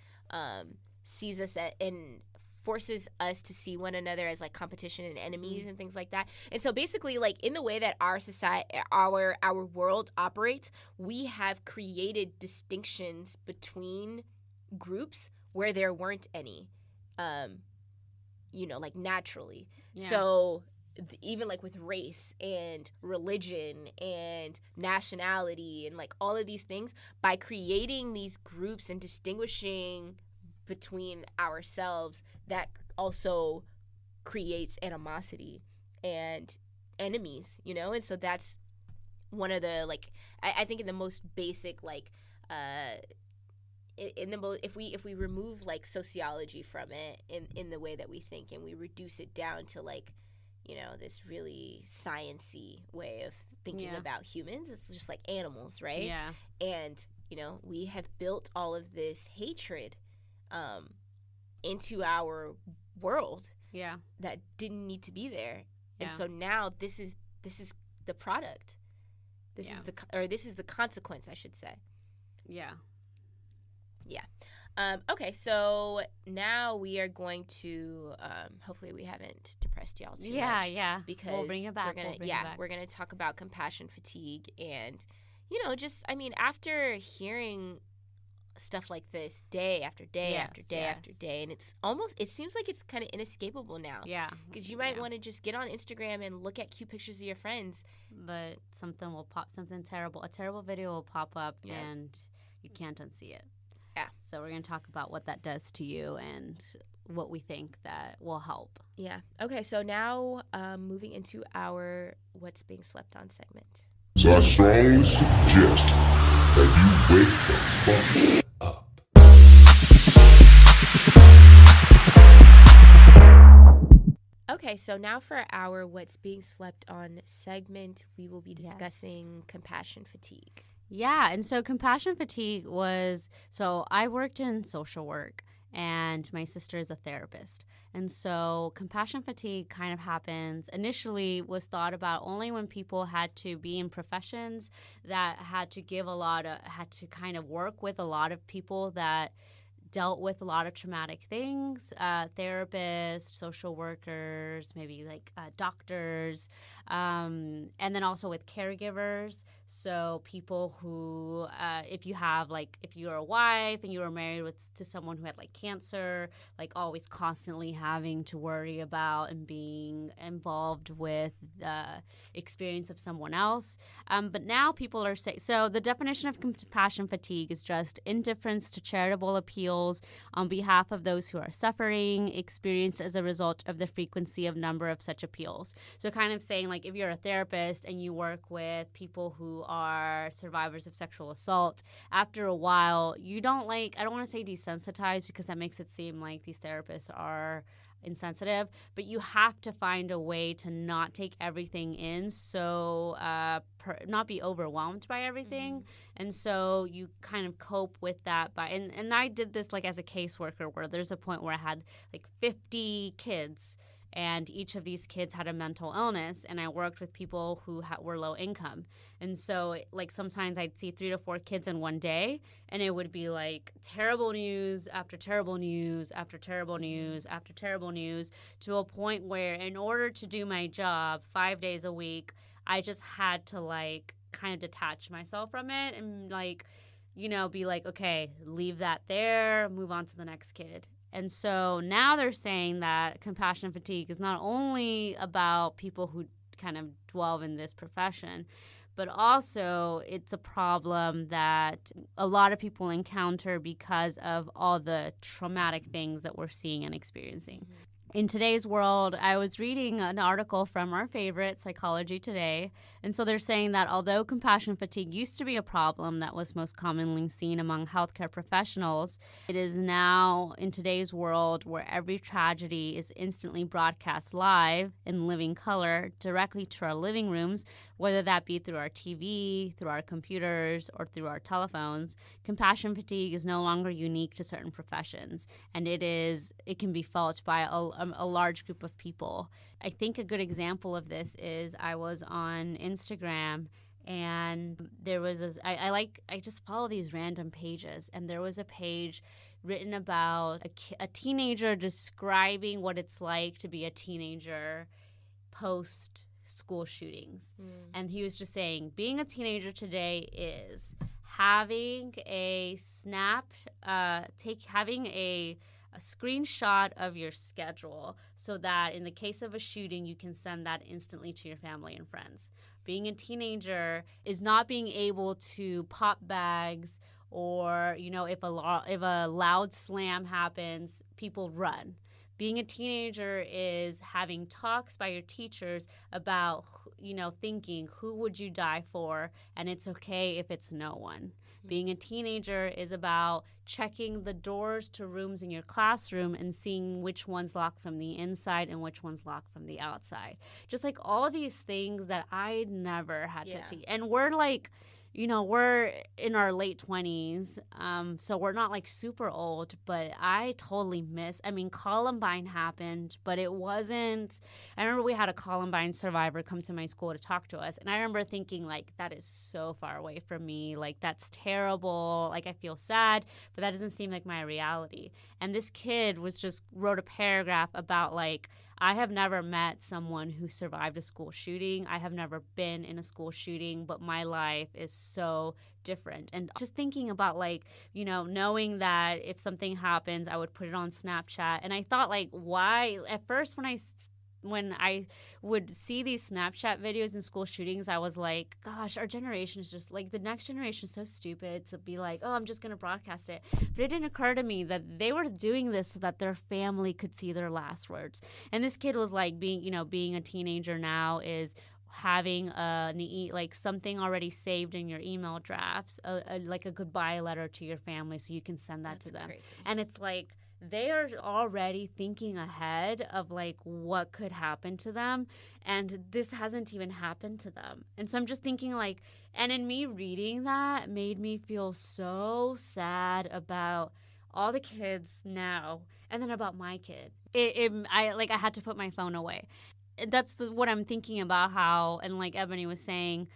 sees us and forces us to see one another as like competition and enemies and things like that. And so basically, like in the way that our society, our world operates, we have created distinctions between groups where there weren't any, like naturally. Yeah. So even like with race and religion and nationality and like all of these things, by creating these groups and distinguishing between ourselves, that also creates animosity and enemies, and so that's one of the like I think in the most basic like if we remove like sociology from it in the way that we think, and we reduce it down to like this really science-y way of thinking about humans, it's just like animals, right? Yeah. And we have built all of this hatred into our world that didn't need to be there. And so now this is the product. This is the consequence, I should say. Yeah. Okay, so now we are going to hopefully we haven't depressed y'all too much. Yeah. Because we'll bring it back. We're gonna talk about compassion fatigue, and just, I mean, after hearing stuff like this day after day after day after day, and it seems like it's kind of inescapable now. Yeah. Because you might want to just get on Instagram and look at cute pictures of your friends, but a terrible video will pop up, and you can't unsee it. Yeah. So we're going to talk about what that does to you and what we think that will help. Yeah. Okay, so now moving into our What's Being Slept On segment. So I strongly suggest that you wake the fuck up. Okay, so now for our What's Being Slept On segment, we will be discussing compassion fatigue. Yeah, and so compassion fatigue I worked in social work, and my sister is a therapist. And so compassion fatigue kind of was thought about only when people had to be in professions that had to kind of work with a lot of people that dealt with a lot of traumatic things, therapists, social workers, maybe like doctors, and then also with caregivers. So people who, if you're a wife and you were married to someone who had like cancer, like always constantly having to worry about and being involved with the experience of someone else. But now people are saying, so the definition of compassion fatigue is just indifference to charitable appeals on behalf of those who are suffering, experienced as a result of the frequency of number of such appeals. So kind of saying like if you're a therapist and you work with people who are survivors of sexual assault, after a while you don't I don't want to say desensitized because that makes it seem like these therapists are insensitive, but you have to find a way to not take everything in, so not be overwhelmed by everything. And so you kind of cope with that and I did this like as a caseworker, where there's a point where I had like 50 kids, and each of these kids had a mental illness, and I worked with people who were low income. And so like sometimes I'd see 3 to 4 kids in one day, and it would be like terrible news after terrible news after terrible news after terrible news, to a point where in order to do my job 5 days a week, I just had to like kind of detach myself from it and be like, okay, leave that there, move on to the next kid. And so now they're saying that compassion fatigue is not only about people who kind of dwell in this profession, but also it's a problem that a lot of people encounter because of all the traumatic things that we're seeing and experiencing. in today's world, I was reading an article from our favorite, Psychology Today. And so they're saying that although compassion fatigue used to be a problem that was most commonly seen among healthcare professionals, it is now in today's world where every tragedy is instantly broadcast live in living color directly to our living rooms, whether that be through our TV, through our computers, or through our telephones. Compassion fatigue is no longer unique to certain professions, and it can be felt by a large group of people. I think a good example of this is I was on Instagram, and there was I just follow these random pages, and there was a page written about a teenager describing what it's like to be a teenager post school shootings. And he was just saying being a teenager today is having a having a screenshot of your schedule so that in the case of a shooting, you can send that instantly to your family and friends. Being a teenager is not being able to pop bags, or, you know, if a loud slam happens, people run. Being a teenager is having talks by your teachers about, you know, thinking, who would you die for? And it's okay if it's no one. Being a teenager is about checking the doors to rooms in your classroom and seeing which one's locked from the inside and which one's locked from the outside. Just like all these things that I never had to teach. And we're like, you know, we're in our late 20s, so we're not like super old, but I totally Columbine happened, but it wasn't. I remember we had a Columbine survivor come to my school to talk to us, and I remember thinking, like, that is so far away from me. Like, that's terrible. Like, I feel sad, but that doesn't seem like my reality. And this kid wrote a paragraph about, like, I have never met someone who survived a school shooting. I have never been in a school shooting, but my life is so different. And just thinking about, like, you know, knowing that if something happens, I would put it on Snapchat. And I thought, like, why? At first, when I would see these Snapchat videos in school shootings, I was like, gosh, our generation is just like, the next generation is so stupid to be like, oh, I'm just going to broadcast it. But it didn't occur to me that they were doing this so that their family could see their last words. And this kid was like, being a teenager now is having something already saved in your email drafts, like a goodbye letter to your family so you can send that to them. Crazy. And it's like, they are already thinking ahead of, like, what could happen to them, and this hasn't even happened to them. And so I'm just thinking, like, and in me reading that made me feel so sad about all the kids now, and then about my kid. I had to put my phone away. That's what I'm thinking about, how, and like Ebony was saying,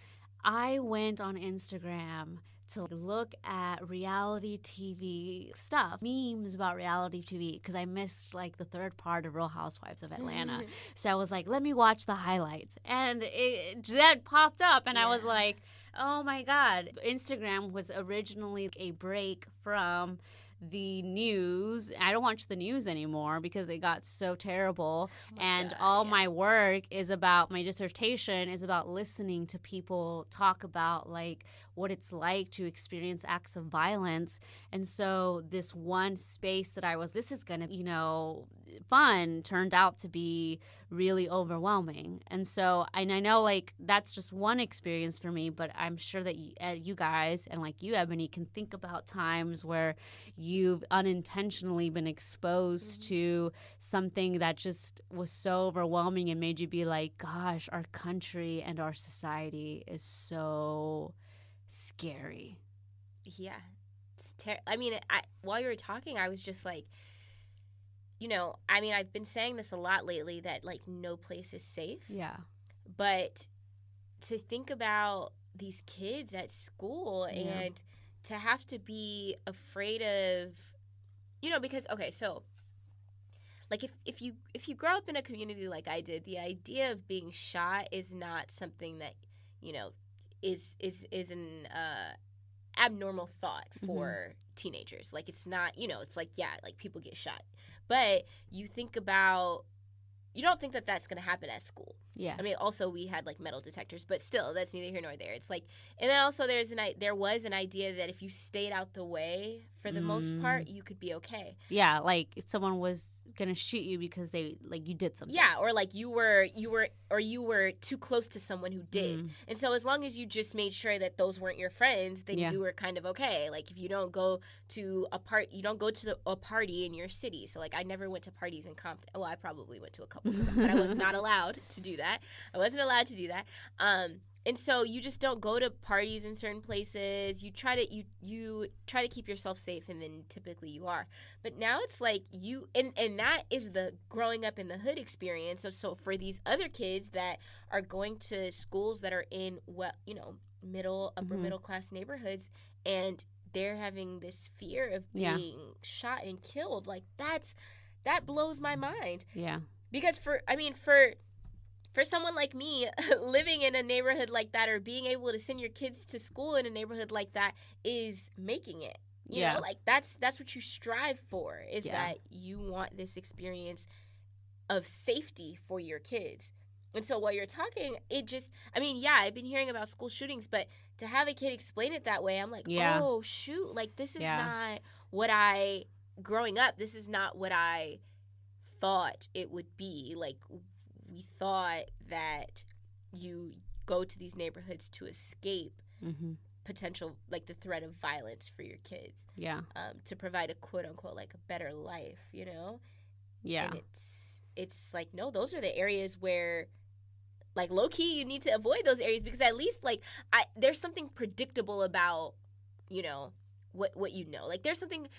I went on Instagram to look at reality TV stuff, memes about reality TV, because I missed, like, the third part of Real Housewives of Atlanta. So I was like, let me watch the highlights. And that popped up, and I was like, oh my God. Instagram was originally a break from the news. I don't watch the news anymore because it got so terrible. My work is about, my dissertation is about listening to people talk about, like, what it's like to experience acts of violence. And so this one space that this is going to, you know, fun, turned out to be really overwhelming. And so, and I know, like, that's just one experience for me, but I'm sure that you guys, and like you, Ebony, can think about times where you've unintentionally been exposed to something that just was so overwhelming and made you be like, gosh, our country and our society is so scary. Yeah. It's while you were talking, I was just like, you know, I've been saying this a lot lately, that, like, no place is safe. Yeah. But to think about these kids at school and to have to be afraid of, you know, because, okay, so, like, if you grow up in a community like I did, the idea of being shot is not something that, you know, is an abnormal thought for teenagers. Like, it's not, you know, it's like, yeah, like, people get shot. But you think about you don't think that that's going to happen at school. Yeah. I mean, also we had like metal detectors, but still, that's neither here nor there. It's like, and then also there was an idea that if you stayed out the way for the most part, you could be okay. Yeah, like if someone was gonna shoot you because they like you did something. Yeah, or like you were too close to someone who did. And so as long as you just made sure that those weren't your friends, then you were kind of okay. Like if you don't go to a party in your city. So like I never went to parties in Compton. Well, I probably went to a couple, but I was not allowed to do that. I wasn't allowed to do that. And so you just don't go to parties in certain places. You try to keep yourself safe, and then typically you are. But now it's like and that is the growing up in the hood experience. So for these other kids that are going to schools that are in middle, upper middle class neighborhoods, and they're having this fear of being shot and killed, like that blows my mind. Yeah. Because for someone like me, living in a neighborhood like that or being able to send your kids to school in a neighborhood like that is making it. You know, like that's what you strive for, is that you want this experience of safety for your kids. And so while you're talking, I've been hearing about school shootings, but to have a kid explain it that way, I'm like, oh, shoot, like this is not what growing up, this is not what I thought it would be. Like, we thought that you go to these neighborhoods to escape potential, like the threat of violence for your kids. Yeah. To provide a quote unquote like a better life, you know? Yeah. And it's like, no, those are the areas where, like, low key, you need to avoid those areas, because at least like there's something predictable about, you know, what you know. Like there's something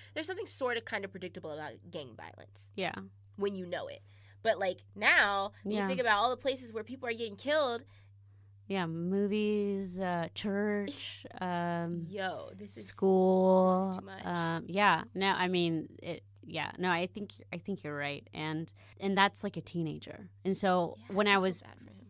sort of kind of predictable about gang violence. Yeah. When you know it. But, like, now, when you think about all the places where people are getting killed. Yeah, movies, church, this is school. This is too much. I think you're right. And that's like a teenager. And so when I was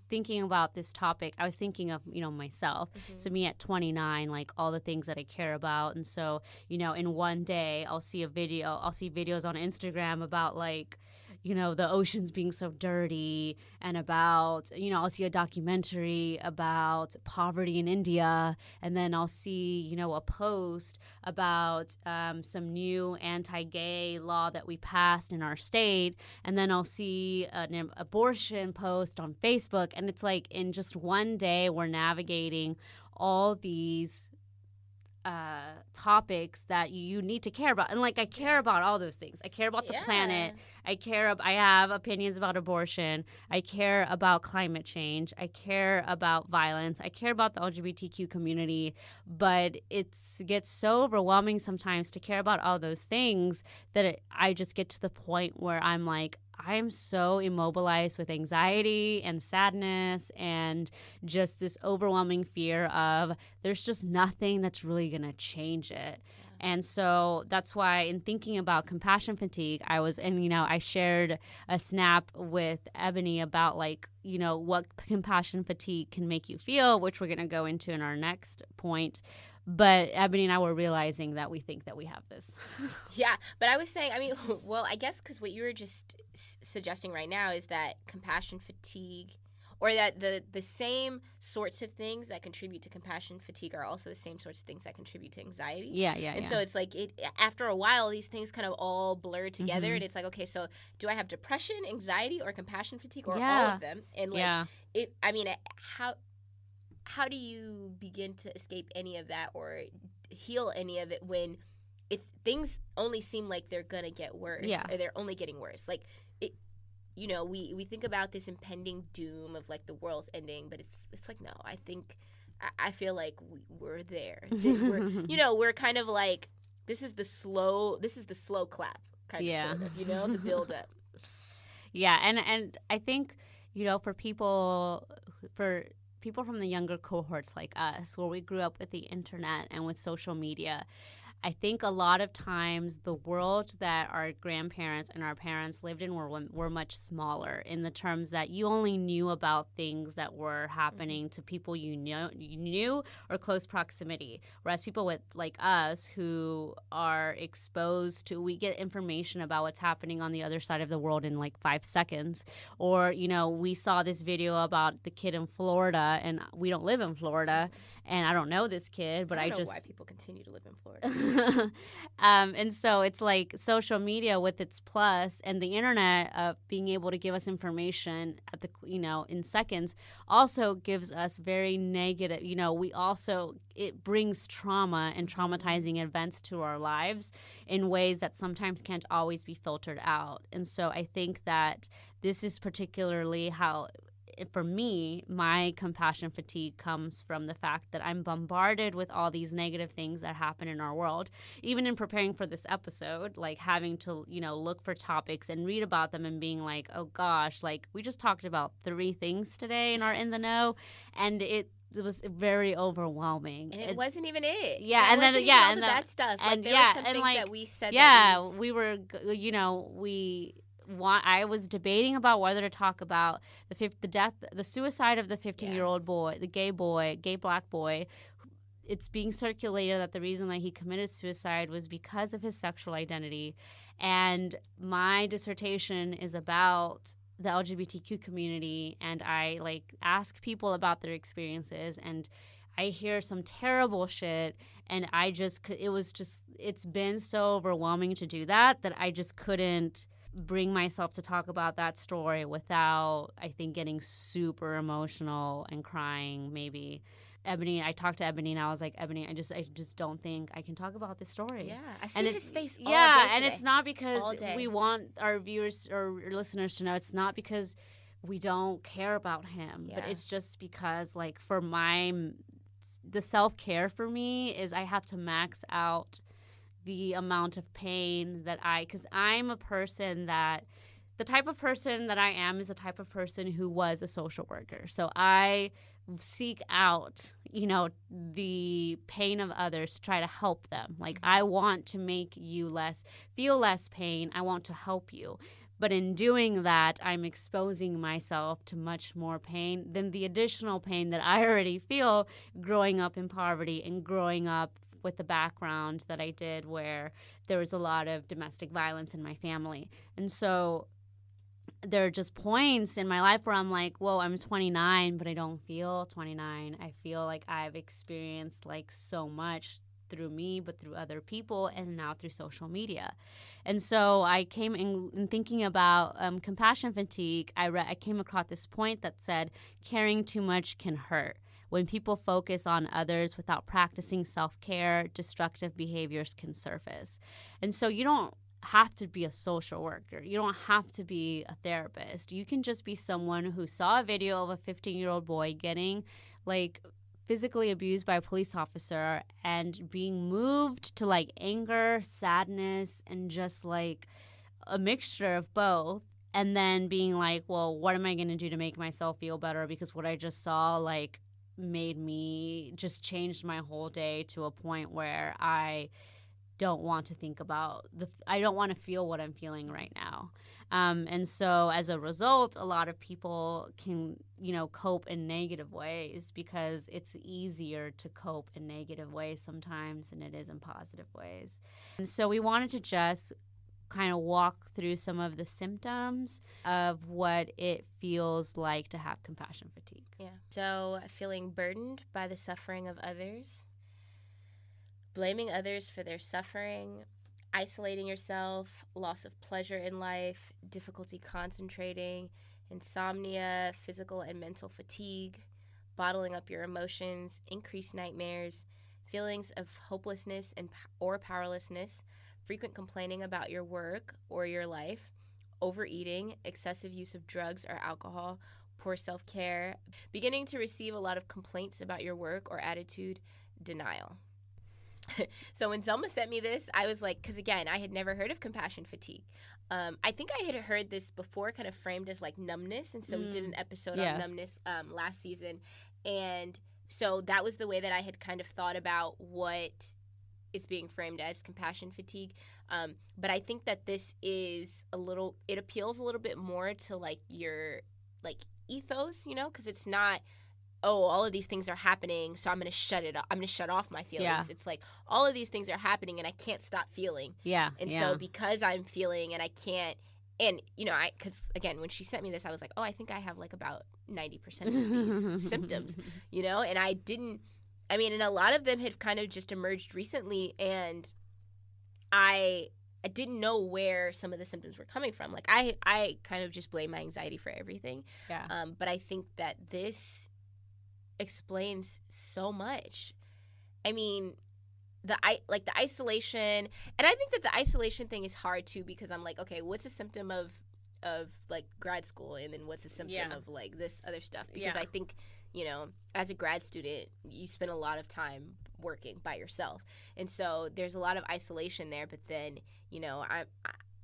thinking about this topic, I was thinking of, myself. So me at 29, like all the things that I care about. And so, in one day I'll see videos on Instagram about like, the oceans being so dirty, and about, I'll see a documentary about poverty in India, and then I'll see, a post about some new anti-gay law that we passed in our state, and then I'll see an abortion post on Facebook, and it's like in just one day we're navigating all these topics that you need to care about. And like, I care about all those things. I care about the planet. I have opinions about abortion. I care about climate change. I care about violence. I care about the LGBTQ community. But it gets so overwhelming sometimes to care about all those things that I just get to the point where I'm like, I am so immobilized with anxiety and sadness and just this overwhelming fear of there's just nothing that's really going to change it. And so that's why, in thinking about compassion fatigue, I shared a snap with Ebony about like, what compassion fatigue can make you feel, which we're going to go into in our next point. But Ebony and I were realizing that we think that we have this. Yeah, but I was saying, I guess because what you were just suggesting right now is that compassion fatigue, or that the same sorts of things that contribute to compassion fatigue are also the same sorts of things that contribute to anxiety. Yeah. And so it's like, after a while, these things kind of all blur together, and it's like, okay, so do I have depression, anxiety, or compassion fatigue, or all of them? And like, how do you begin to escape any of that or heal any of it when things only seem like they're gonna get worse, or they're only getting worse? Like, we think about this impending doom of like the world's ending, but it's like, no, I feel like we're there. We're kind of like, this is the slow clap kind of, sort of, the build up. Yeah, and I think, for people from the younger cohorts like us, where we grew up with the internet and with social media, I think a lot of times the world that our grandparents and our parents lived in were much smaller, in the terms that you only knew about things that were happening to people you knew or close proximity. Whereas people with like us who are exposed to, we get information about what's happening on the other side of the world in like 5 seconds. Or, you know, we saw this video about the kid in Florida, and we don't live in Florida, and I don't know this kid, but I just don't know why people continue to live in Florida. And so it's like social media with its plus and the internet of being able to give us information at the, you know, in seconds, also gives us very negative, you know, it brings trauma and traumatizing events to our lives in ways that sometimes can't always be filtered out. And so I think that this is particularly how, for me, my compassion fatigue comes from the fact that I'm bombarded with all these negative things that happen in our world. Even in preparing for this episode, like having to, you know, look for topics and read about them and being like, oh gosh, like we just talked about 3 things today in our In the Know, and it was very overwhelming. And it wasn't even it. Yeah, that and then wasn't yeah, even all and the bad stuff. and Like, there yeah, were some and things like that we said. yeah, that we were, you know, I was debating about whether to talk about the suicide of the 15-year-old boy, the gay black boy. It's being circulated that the reason that he committed suicide was because of his sexual identity. And my dissertation is about the LGBTQ community, and I like ask people about their experiences, and I hear some terrible shit, and it's been so overwhelming to do that I just couldn't bring myself to talk about that story without, I think, getting super emotional and crying. Maybe I talked to Ebony, and I was like, Ebony, I just don't think I can talk about this story. Yeah, I've seen his face all yeah, day today. And it's not because we want our viewers or listeners to know. It's not because we don't care about him, but it's just because, like, for the self-care for me is I have to max out the amount of pain because I'm a person that, the type of person that I am is the type of person who was a social worker. So I seek out, you know, the pain of others to try to help them. Like, I want to make you feel less pain. I want to help you. But in doing that, I'm exposing myself to much more pain than the additional pain that I already feel growing up in poverty and growing up with the background that I did, where there was a lot of domestic violence in my family. And so there are just points in my life where I'm like, whoa, I'm 29, but I don't feel 29. I feel like I've experienced like so much through me, but through other people, and now through social media. And so I came in thinking about compassion fatigue. I came across this point that said caring too much can hurt. When people focus on others without practicing self-care, destructive behaviors can surface. And so you don't have to be a social worker. You don't have to be a therapist. You can just be someone who saw a video of a 15-year-old boy getting like physically abused by a police officer and being moved to like anger, sadness, and just like a mixture of both. And then being like, well, what am I going to do to make myself feel better? Because what I just saw like made me just changed my whole day to a point where I don't want to think about I don't want to feel what I'm feeling right now. And so as a result, a lot of people can, you know, cope in negative ways because it's easier to cope in negative ways sometimes than it is in positive ways. And so we wanted to just kind of walk through some of the symptoms of what it feels like to have compassion fatigue. Yeah. So feeling burdened by the suffering of others, blaming others for their suffering, isolating yourself, loss of pleasure in life, difficulty concentrating, insomnia, physical and mental fatigue, bottling up your emotions, increased nightmares, feelings of hopelessness or powerlessness, frequent complaining about your work or your life, overeating, excessive use of drugs or alcohol, poor self-care, beginning to receive a lot of complaints about your work or attitude, denial. So when Zelma sent me this, I was like, because again, I had never heard of compassion fatigue. I think I had heard this before, kind of framed as like numbness. And so we did an episode on numbness last season. And so that was the way that I had kind of thought about what is being framed as compassion fatigue. But I think that this is it appeals a little bit more to like your like ethos, you know, because it's not, oh, all of these things are happening, so I'm going to shut it up. I'm going to shut off my feelings. Yeah. It's like all of these things are happening and I can't stop feeling. Yeah. And so because I'm feeling and I can't, and, you know, because, again, when she sent me this, I was like, oh, I think I have, like, about 90% of these symptoms, you know? And and a lot of them had kind of just emerged recently, and I didn't know where some of the symptoms were coming from. Like, I kind of just blame my anxiety for everything. Yeah. But I think that this explains so much. I mean, the isolation, and I think that the isolation thing is hard too, because I'm like, okay, what's a symptom of like grad school, and then what's a symptom of like this other stuff? Because I think, you know, as a grad student, you spend a lot of time working by yourself, and so there's a lot of isolation there. But then, you know,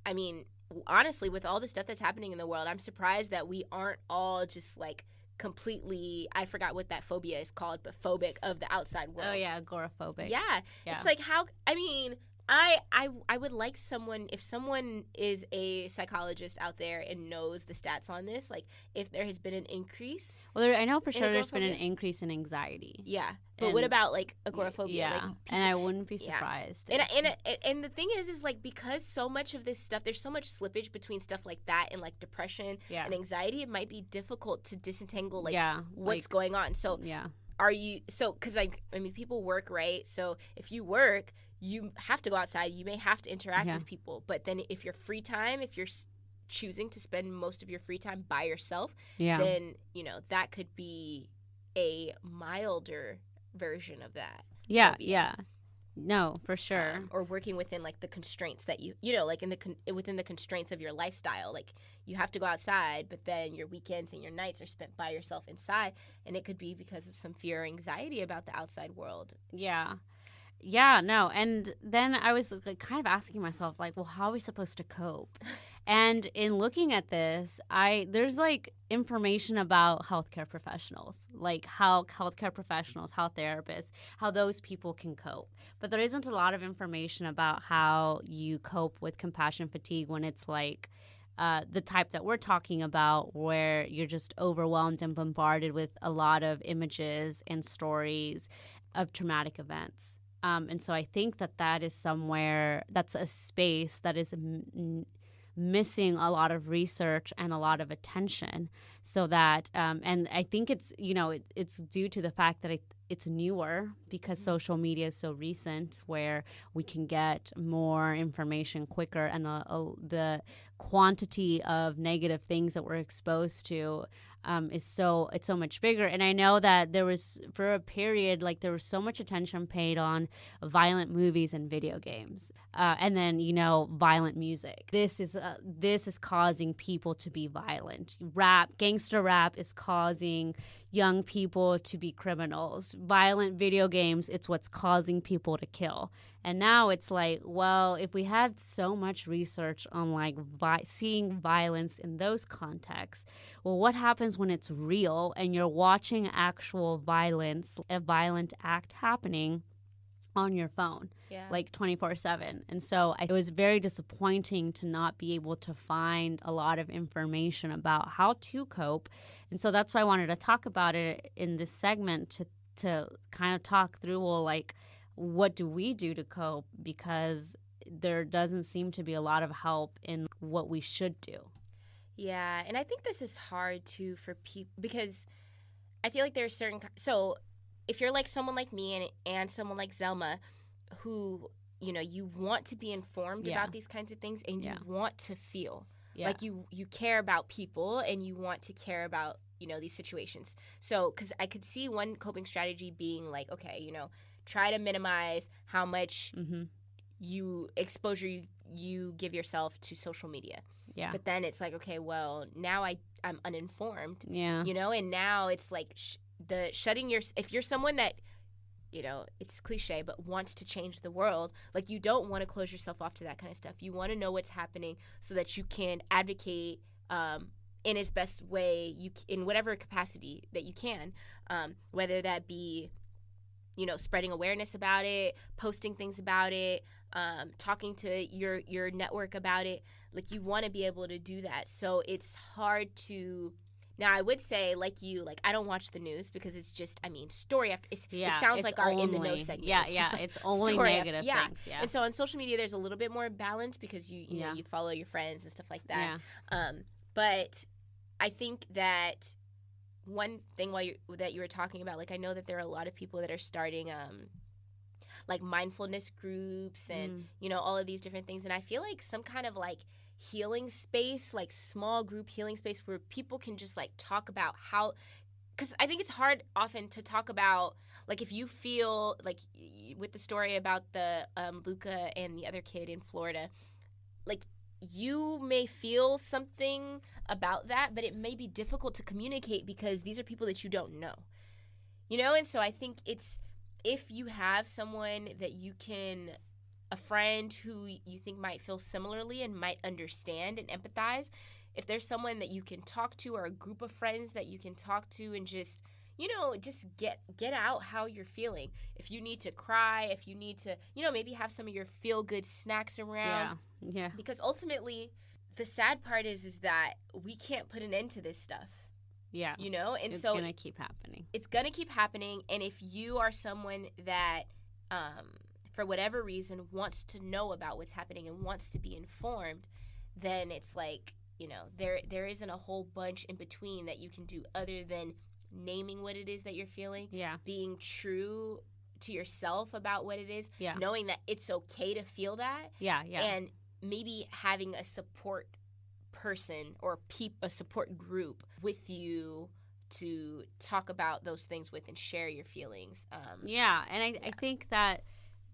I mean, honestly, with all the stuff that's happening in the world, I'm surprised that we aren't all just like completely, I forgot what that phobia is called, but phobic of the outside world. Oh yeah, agoraphobic. Yeah. It's like, how, I mean, I would like someone, if someone is a psychologist out there and knows the stats on this, like if there has been an increase. Well, I know for sure there's been an increase in anxiety. Yeah. But what about like agoraphobia? Yeah. Like, and I wouldn't be surprised. And the thing is like, because so much of this stuff, there's so much slippage between stuff like that and like depression and anxiety, it might be difficult to disentangle like what's going on. So are you, so, because like, I mean, people work, right? So if you work, you have to go outside. You may have to interact with people. But then if your free time, if you're choosing to spend most of your free time by yourself, then, you know, that could be a milder version of that. Yeah, no, for sure. Or working within like the constraints that you know, like within the constraints of your lifestyle. Like you have to go outside, but then your weekends and your nights are spent by yourself inside, and it could be because of some fear or anxiety about the outside world. Yeah, no. And then I was like, kind of asking myself, like, well, how are we supposed to cope? And in looking at this, there's like information about healthcare professionals, like how healthcare professionals, how therapists, how those people can cope. But there isn't a lot of information about how you cope with compassion fatigue when it's like the type that we're talking about, where you're just overwhelmed and bombarded with a lot of images and stories of traumatic events. And so I think that is somewhere, that's a space that is missing a lot of research and a lot of attention, so that and I think it's, you know, it's due to the fact that it's newer, because social media is so recent, where we can get more information quicker, and the quantity of negative things that we're exposed to it's so much bigger. And I know that there was, for a period, like there was so much attention paid on violent movies and video games, and then, you know, violent music. This is causing people to be violent. Gangster rap is causing young people to be criminals. Violent video games, it's what's causing people to kill. And now it's like, well, if we have so much research on like seeing violence in those contexts, well, what happens when it's real and you're watching actual violence, a violent act happening on your phone, like 24/7? And so it was very disappointing to not be able to find a lot of information about how to cope. And so that's why I wanted to talk about it in this segment, to kind of talk through, well, like, what do we do to cope? Because there doesn't seem to be a lot of help in what we should do. Yeah, and I think this is hard too for people, because I feel like there are certain, so if you're like someone like me and someone like Zelma, who, you know, you want to be informed about these kinds of things, and you want to feel like you care about people, and you want to care about, you know, these situations. So, because I could see one coping strategy being like, okay, you know, try to minimize how much exposure you give yourself to social media. Yeah. But then it's like, okay, well, now I'm uninformed. Yeah. You know, and now it's like if you're someone that, you know, it's cliche, but wants to change the world, like, you don't want to close yourself off to that kind of stuff. You want to know what's happening so that you can advocate in its best way, in whatever capacity that you can, whether that be, spreading awareness about it, posting things about it, talking to your network about it. Like, you want to be able to do that. So it's hard to. Now, I would say, like you, like, I don't watch the news because it's just, story after. It sounds like our In the Know segment. Yeah, it's only negative things. Yeah. And so on social media, there's a little bit more balance because you follow your friends and stuff like that. Yeah. But I think that one thing that you were talking about, like, I know that there are a lot of people that are starting like mindfulness groups and all of these different things, and I feel like some kind of like healing space, like small group healing space where people can just like talk about how, because I think it's hard often to talk about, like, if you feel like with the story about the Luca and the other kid in Florida, like, you may feel something about that, but it may be difficult to communicate because these are people that you don't know, and so I think it's, if you have someone that you can, a friend who you think might feel similarly and might understand and empathize, if there's someone that you can talk to, or a group of friends that you can talk to and just, just get out how you're feeling. If you need to cry, if you need to, maybe have some of your feel-good snacks around. Yeah. Because ultimately, the sad part is that we can't put an end to this stuff. Yeah. And it's so going to keep happening. It's going to keep happening. And if you are someone that, for whatever reason, wants to know about what's happening and wants to be informed, then it's like, there isn't a whole bunch in between that you can do other than naming what it is that you're feeling, being true to yourself about what it is, knowing that it's okay to feel that, and maybe having a support person or a support group with you to talk about those things with and share your feelings. And I think that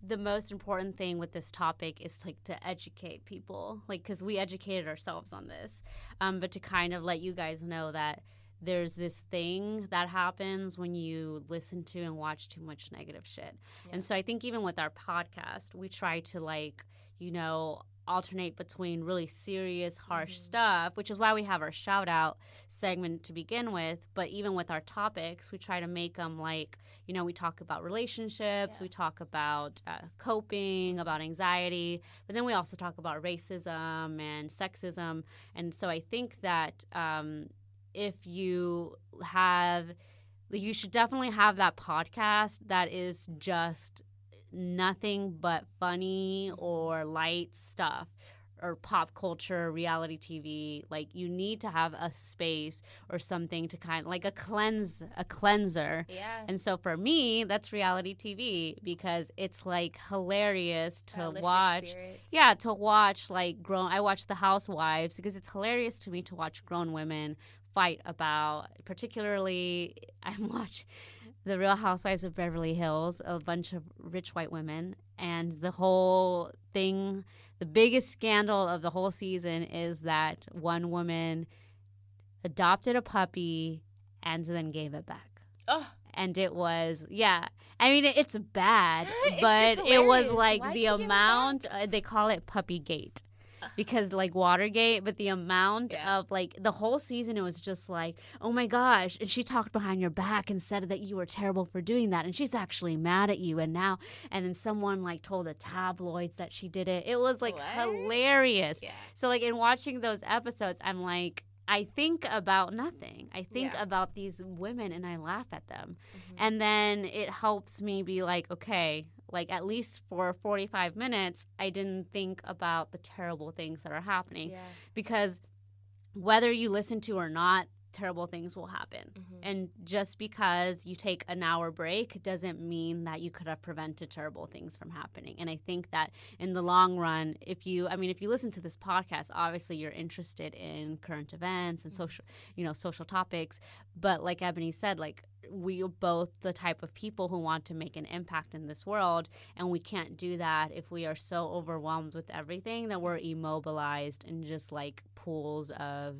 the most important thing with this topic is like to educate people, like, because we educated ourselves on this, but to kind of let you guys know that there's this thing that happens when you listen to and watch too much negative shit. And so I think even with our podcast, we try to, like, alternate between really serious, harsh stuff, which is why we have our shout out segment to begin with. But even with our topics, we try to make them like, we talk about relationships, we talk about coping, about anxiety, but then we also talk about racism and sexism. And so I think that if you should definitely have that podcast that is just nothing but funny or light stuff, or pop culture, reality TV. Like, you need to have a space or something to kind of like a cleanser. And so for me, that's reality TV, because it's like hilarious to watch. To watch like I watch The Housewives because it's hilarious to me to watch grown women fight about, particularly I watch The Real Housewives of Beverly Hills, a bunch of rich white women, and the whole thing, the biggest scandal of the whole season is that one woman adopted a puppy and then gave it back. Oh. And it was, it's bad, but it was like the amount, they call it Puppygate. Because like Watergate, but the amount of like the whole season, it was just like, oh my gosh, and she talked behind your back and said that you were terrible for doing that, and she's actually mad at you, and then someone like told the tabloids that she did it. It was like hilarious. So like in watching those episodes, I'm like, I think about nothing. I think about these women and I laugh at them, and then it helps me be like, okay, like at least for 45 minutes, I didn't think about the terrible things that are happening. Because whether you listen to or not, terrible things will happen. And just because you take an hour break doesn't mean that you could have prevented terrible things from happening. And I think that in the long run, if you listen to this podcast, obviously you're interested in current events and social topics. But like Ebony said, like, we are both the type of people who want to make an impact in this world, and we can't do that if we are so overwhelmed with everything that we're immobilized in just like pools of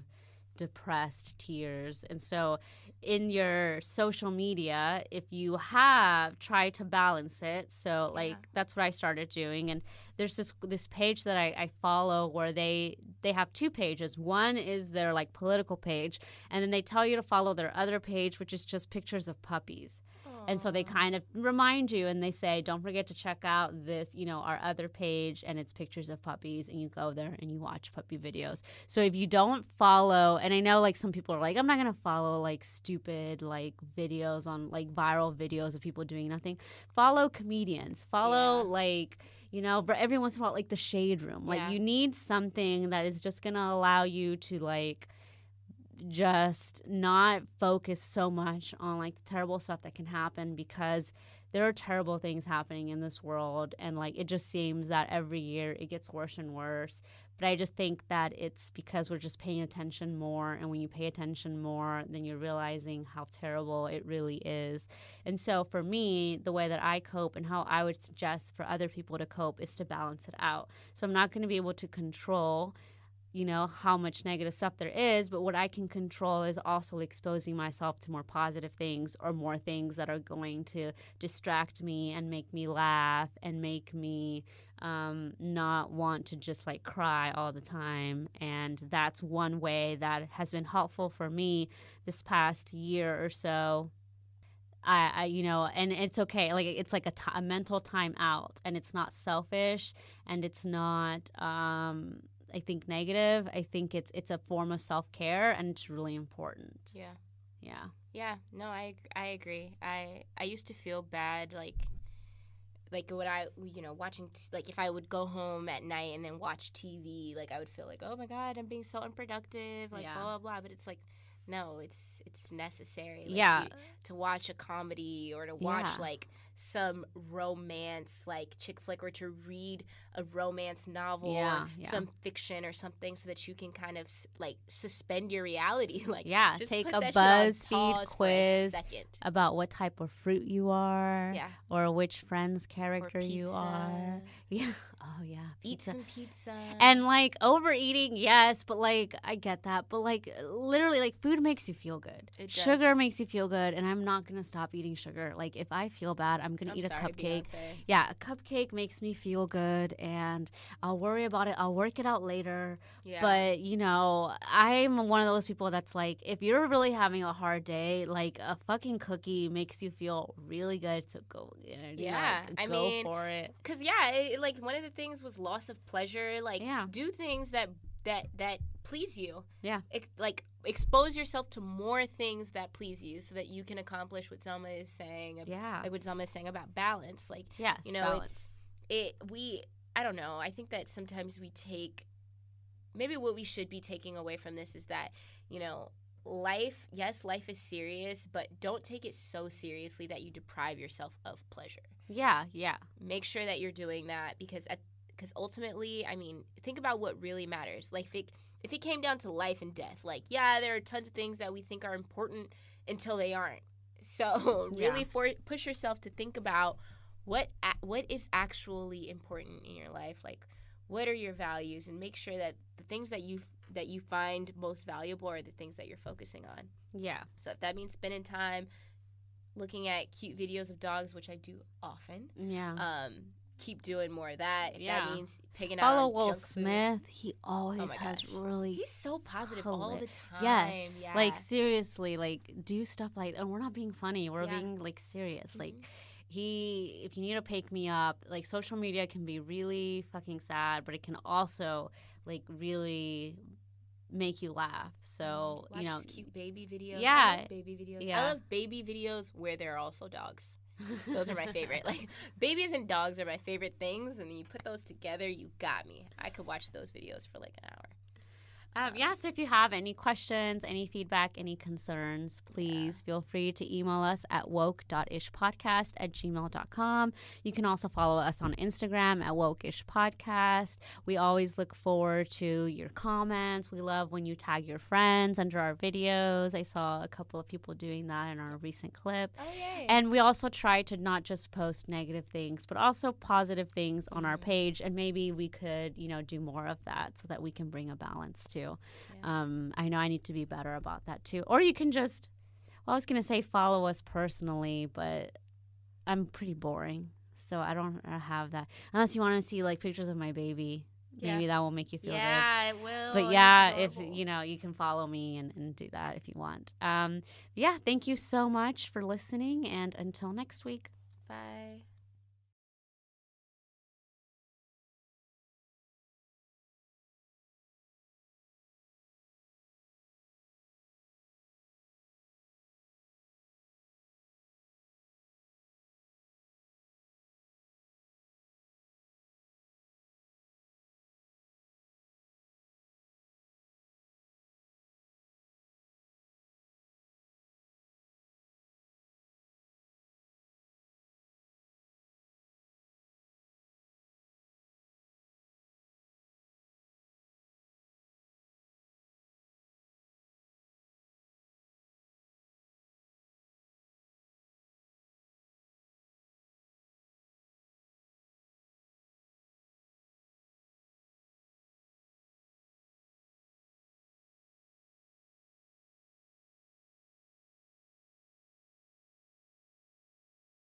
depressed tears. And so in your social media, if you have tried to balance it, so like that's what I started doing. And there's this page that I follow where they have two pages. One is their like political page, and then they tell you to follow their other page, which is just pictures of puppies. And so they kind of remind you and they say, don't forget to check out this, our other page, and it's pictures of puppies, and you go there and you watch puppy videos. So if you don't follow, and I know like some people are like, I'm not going to follow like stupid like videos on like viral videos of people doing nothing. Follow comedians. Follow like, but every once in a while, like the Shade Room. Like you need something that is just going to allow you to like just not focus so much on like the terrible stuff that can happen, because there are terrible things happening in this world, and like it just seems that every year it gets worse and worse. But I just think that it's because we're just paying attention more, and when you pay attention more, then you're realizing how terrible it really is. And so for me, the way that I cope and how I would suggest for other people to cope is to balance it out. So I'm not going to be able to control how much negative stuff there is, but what I can control is also exposing myself to more positive things, or more things that are going to distract me and make me laugh and make me not want to just like cry all the time. And that's one way that has been helpful for me this past year or so. And it's okay. Like it's like a mental time out, and it's not selfish, and it's not I think negative. I think it's a form of self-care, and it's really important. Yeah. No, I agree. I used to feel bad like when I watching like if I would go home at night and then watch TV, like I would feel like, oh my God, I'm being so unproductive, like blah blah blah. But it's like, no, it's necessary. Like, to watch a comedy or to watch like some romance like chick flick, or to read a romance novel or some fiction or something, so that you can kind of like suspend your reality. Like just take put a that shit on BuzzFeed pause quiz for a second. about what type of fruit you are, or which friend's character or you are. Pizza. Eat some pizza. And like overeating, yes, but like I get that, but like literally, like food makes you feel good. Sugar makes you feel good, and I'm not gonna stop eating sugar. Like if I feel bad, I'm gonna eat a cupcake. Beyonce. Yeah, a cupcake makes me feel good, and I'll worry about it. I'll work it out later. Yeah. But I'm one of those people that's like, if you're really having a hard day, like a fucking cookie makes you feel really good. So go, go for it. Cause like one of the things was loss of pleasure. Like do things that please you. Yeah. Like expose yourself to more things that please you, so that you can accomplish what Selma is saying. Like what Selma is saying about balance. Like balance. I don't know. I think that sometimes we take, maybe what we should be taking away from this is that, life is serious, but don't take it so seriously that you deprive yourself of pleasure. Yeah. Make sure that you're doing that, because ultimately, I mean, think about what really matters. Like if it came down to life and death, like, there are tons of things that we think are important until they aren't. So really push yourself to think about what is actually important in your life. Like, what are your values, and make sure that the things that you find most valuable are the things that you're focusing on. Yeah. So if that means spending time looking at cute videos of dogs, which I do often. Yeah. Keep doing more of that. If that means picking out Follow Will junk Smith. Food. He always has really. He's so positive all the time. Yes. Yeah. Like seriously, like do stuff like, and we're not being funny. We're being like serious. Mm-hmm. Like if you need to pick me up, like social media can be really fucking sad, but it can also like really make you laugh. So watch cute baby videos. Yeah. I love baby videos. Yeah. I love baby videos where there are also dogs. Those are my favorite. Like babies and dogs are my favorite things, and then you put those together, you got me. I could watch those videos for like an hour. So if you have any questions, any feedback, any concerns, please feel free to email us at woke.ishpodcast@gmail.com. You can also follow us on Instagram at wokeishpodcast. We always look forward to your comments. We love when you tag your friends under our videos. I saw a couple of people doing that in our recent clip. Oh, yay. And we also try to not just post negative things, but also positive things on our page. And maybe we could, do more of that so that we can bring a balance too. Yeah. I know I need to be better about that too. Or you can just, I was going to say follow us personally, but I'm pretty boring. So I don't have that. Unless you want to see like pictures of my baby. Maybe that will make you feel good. Yeah, it will. But yeah, if you can follow me and do that if you want. Yeah, thank you so much for listening, and until next week. Bye.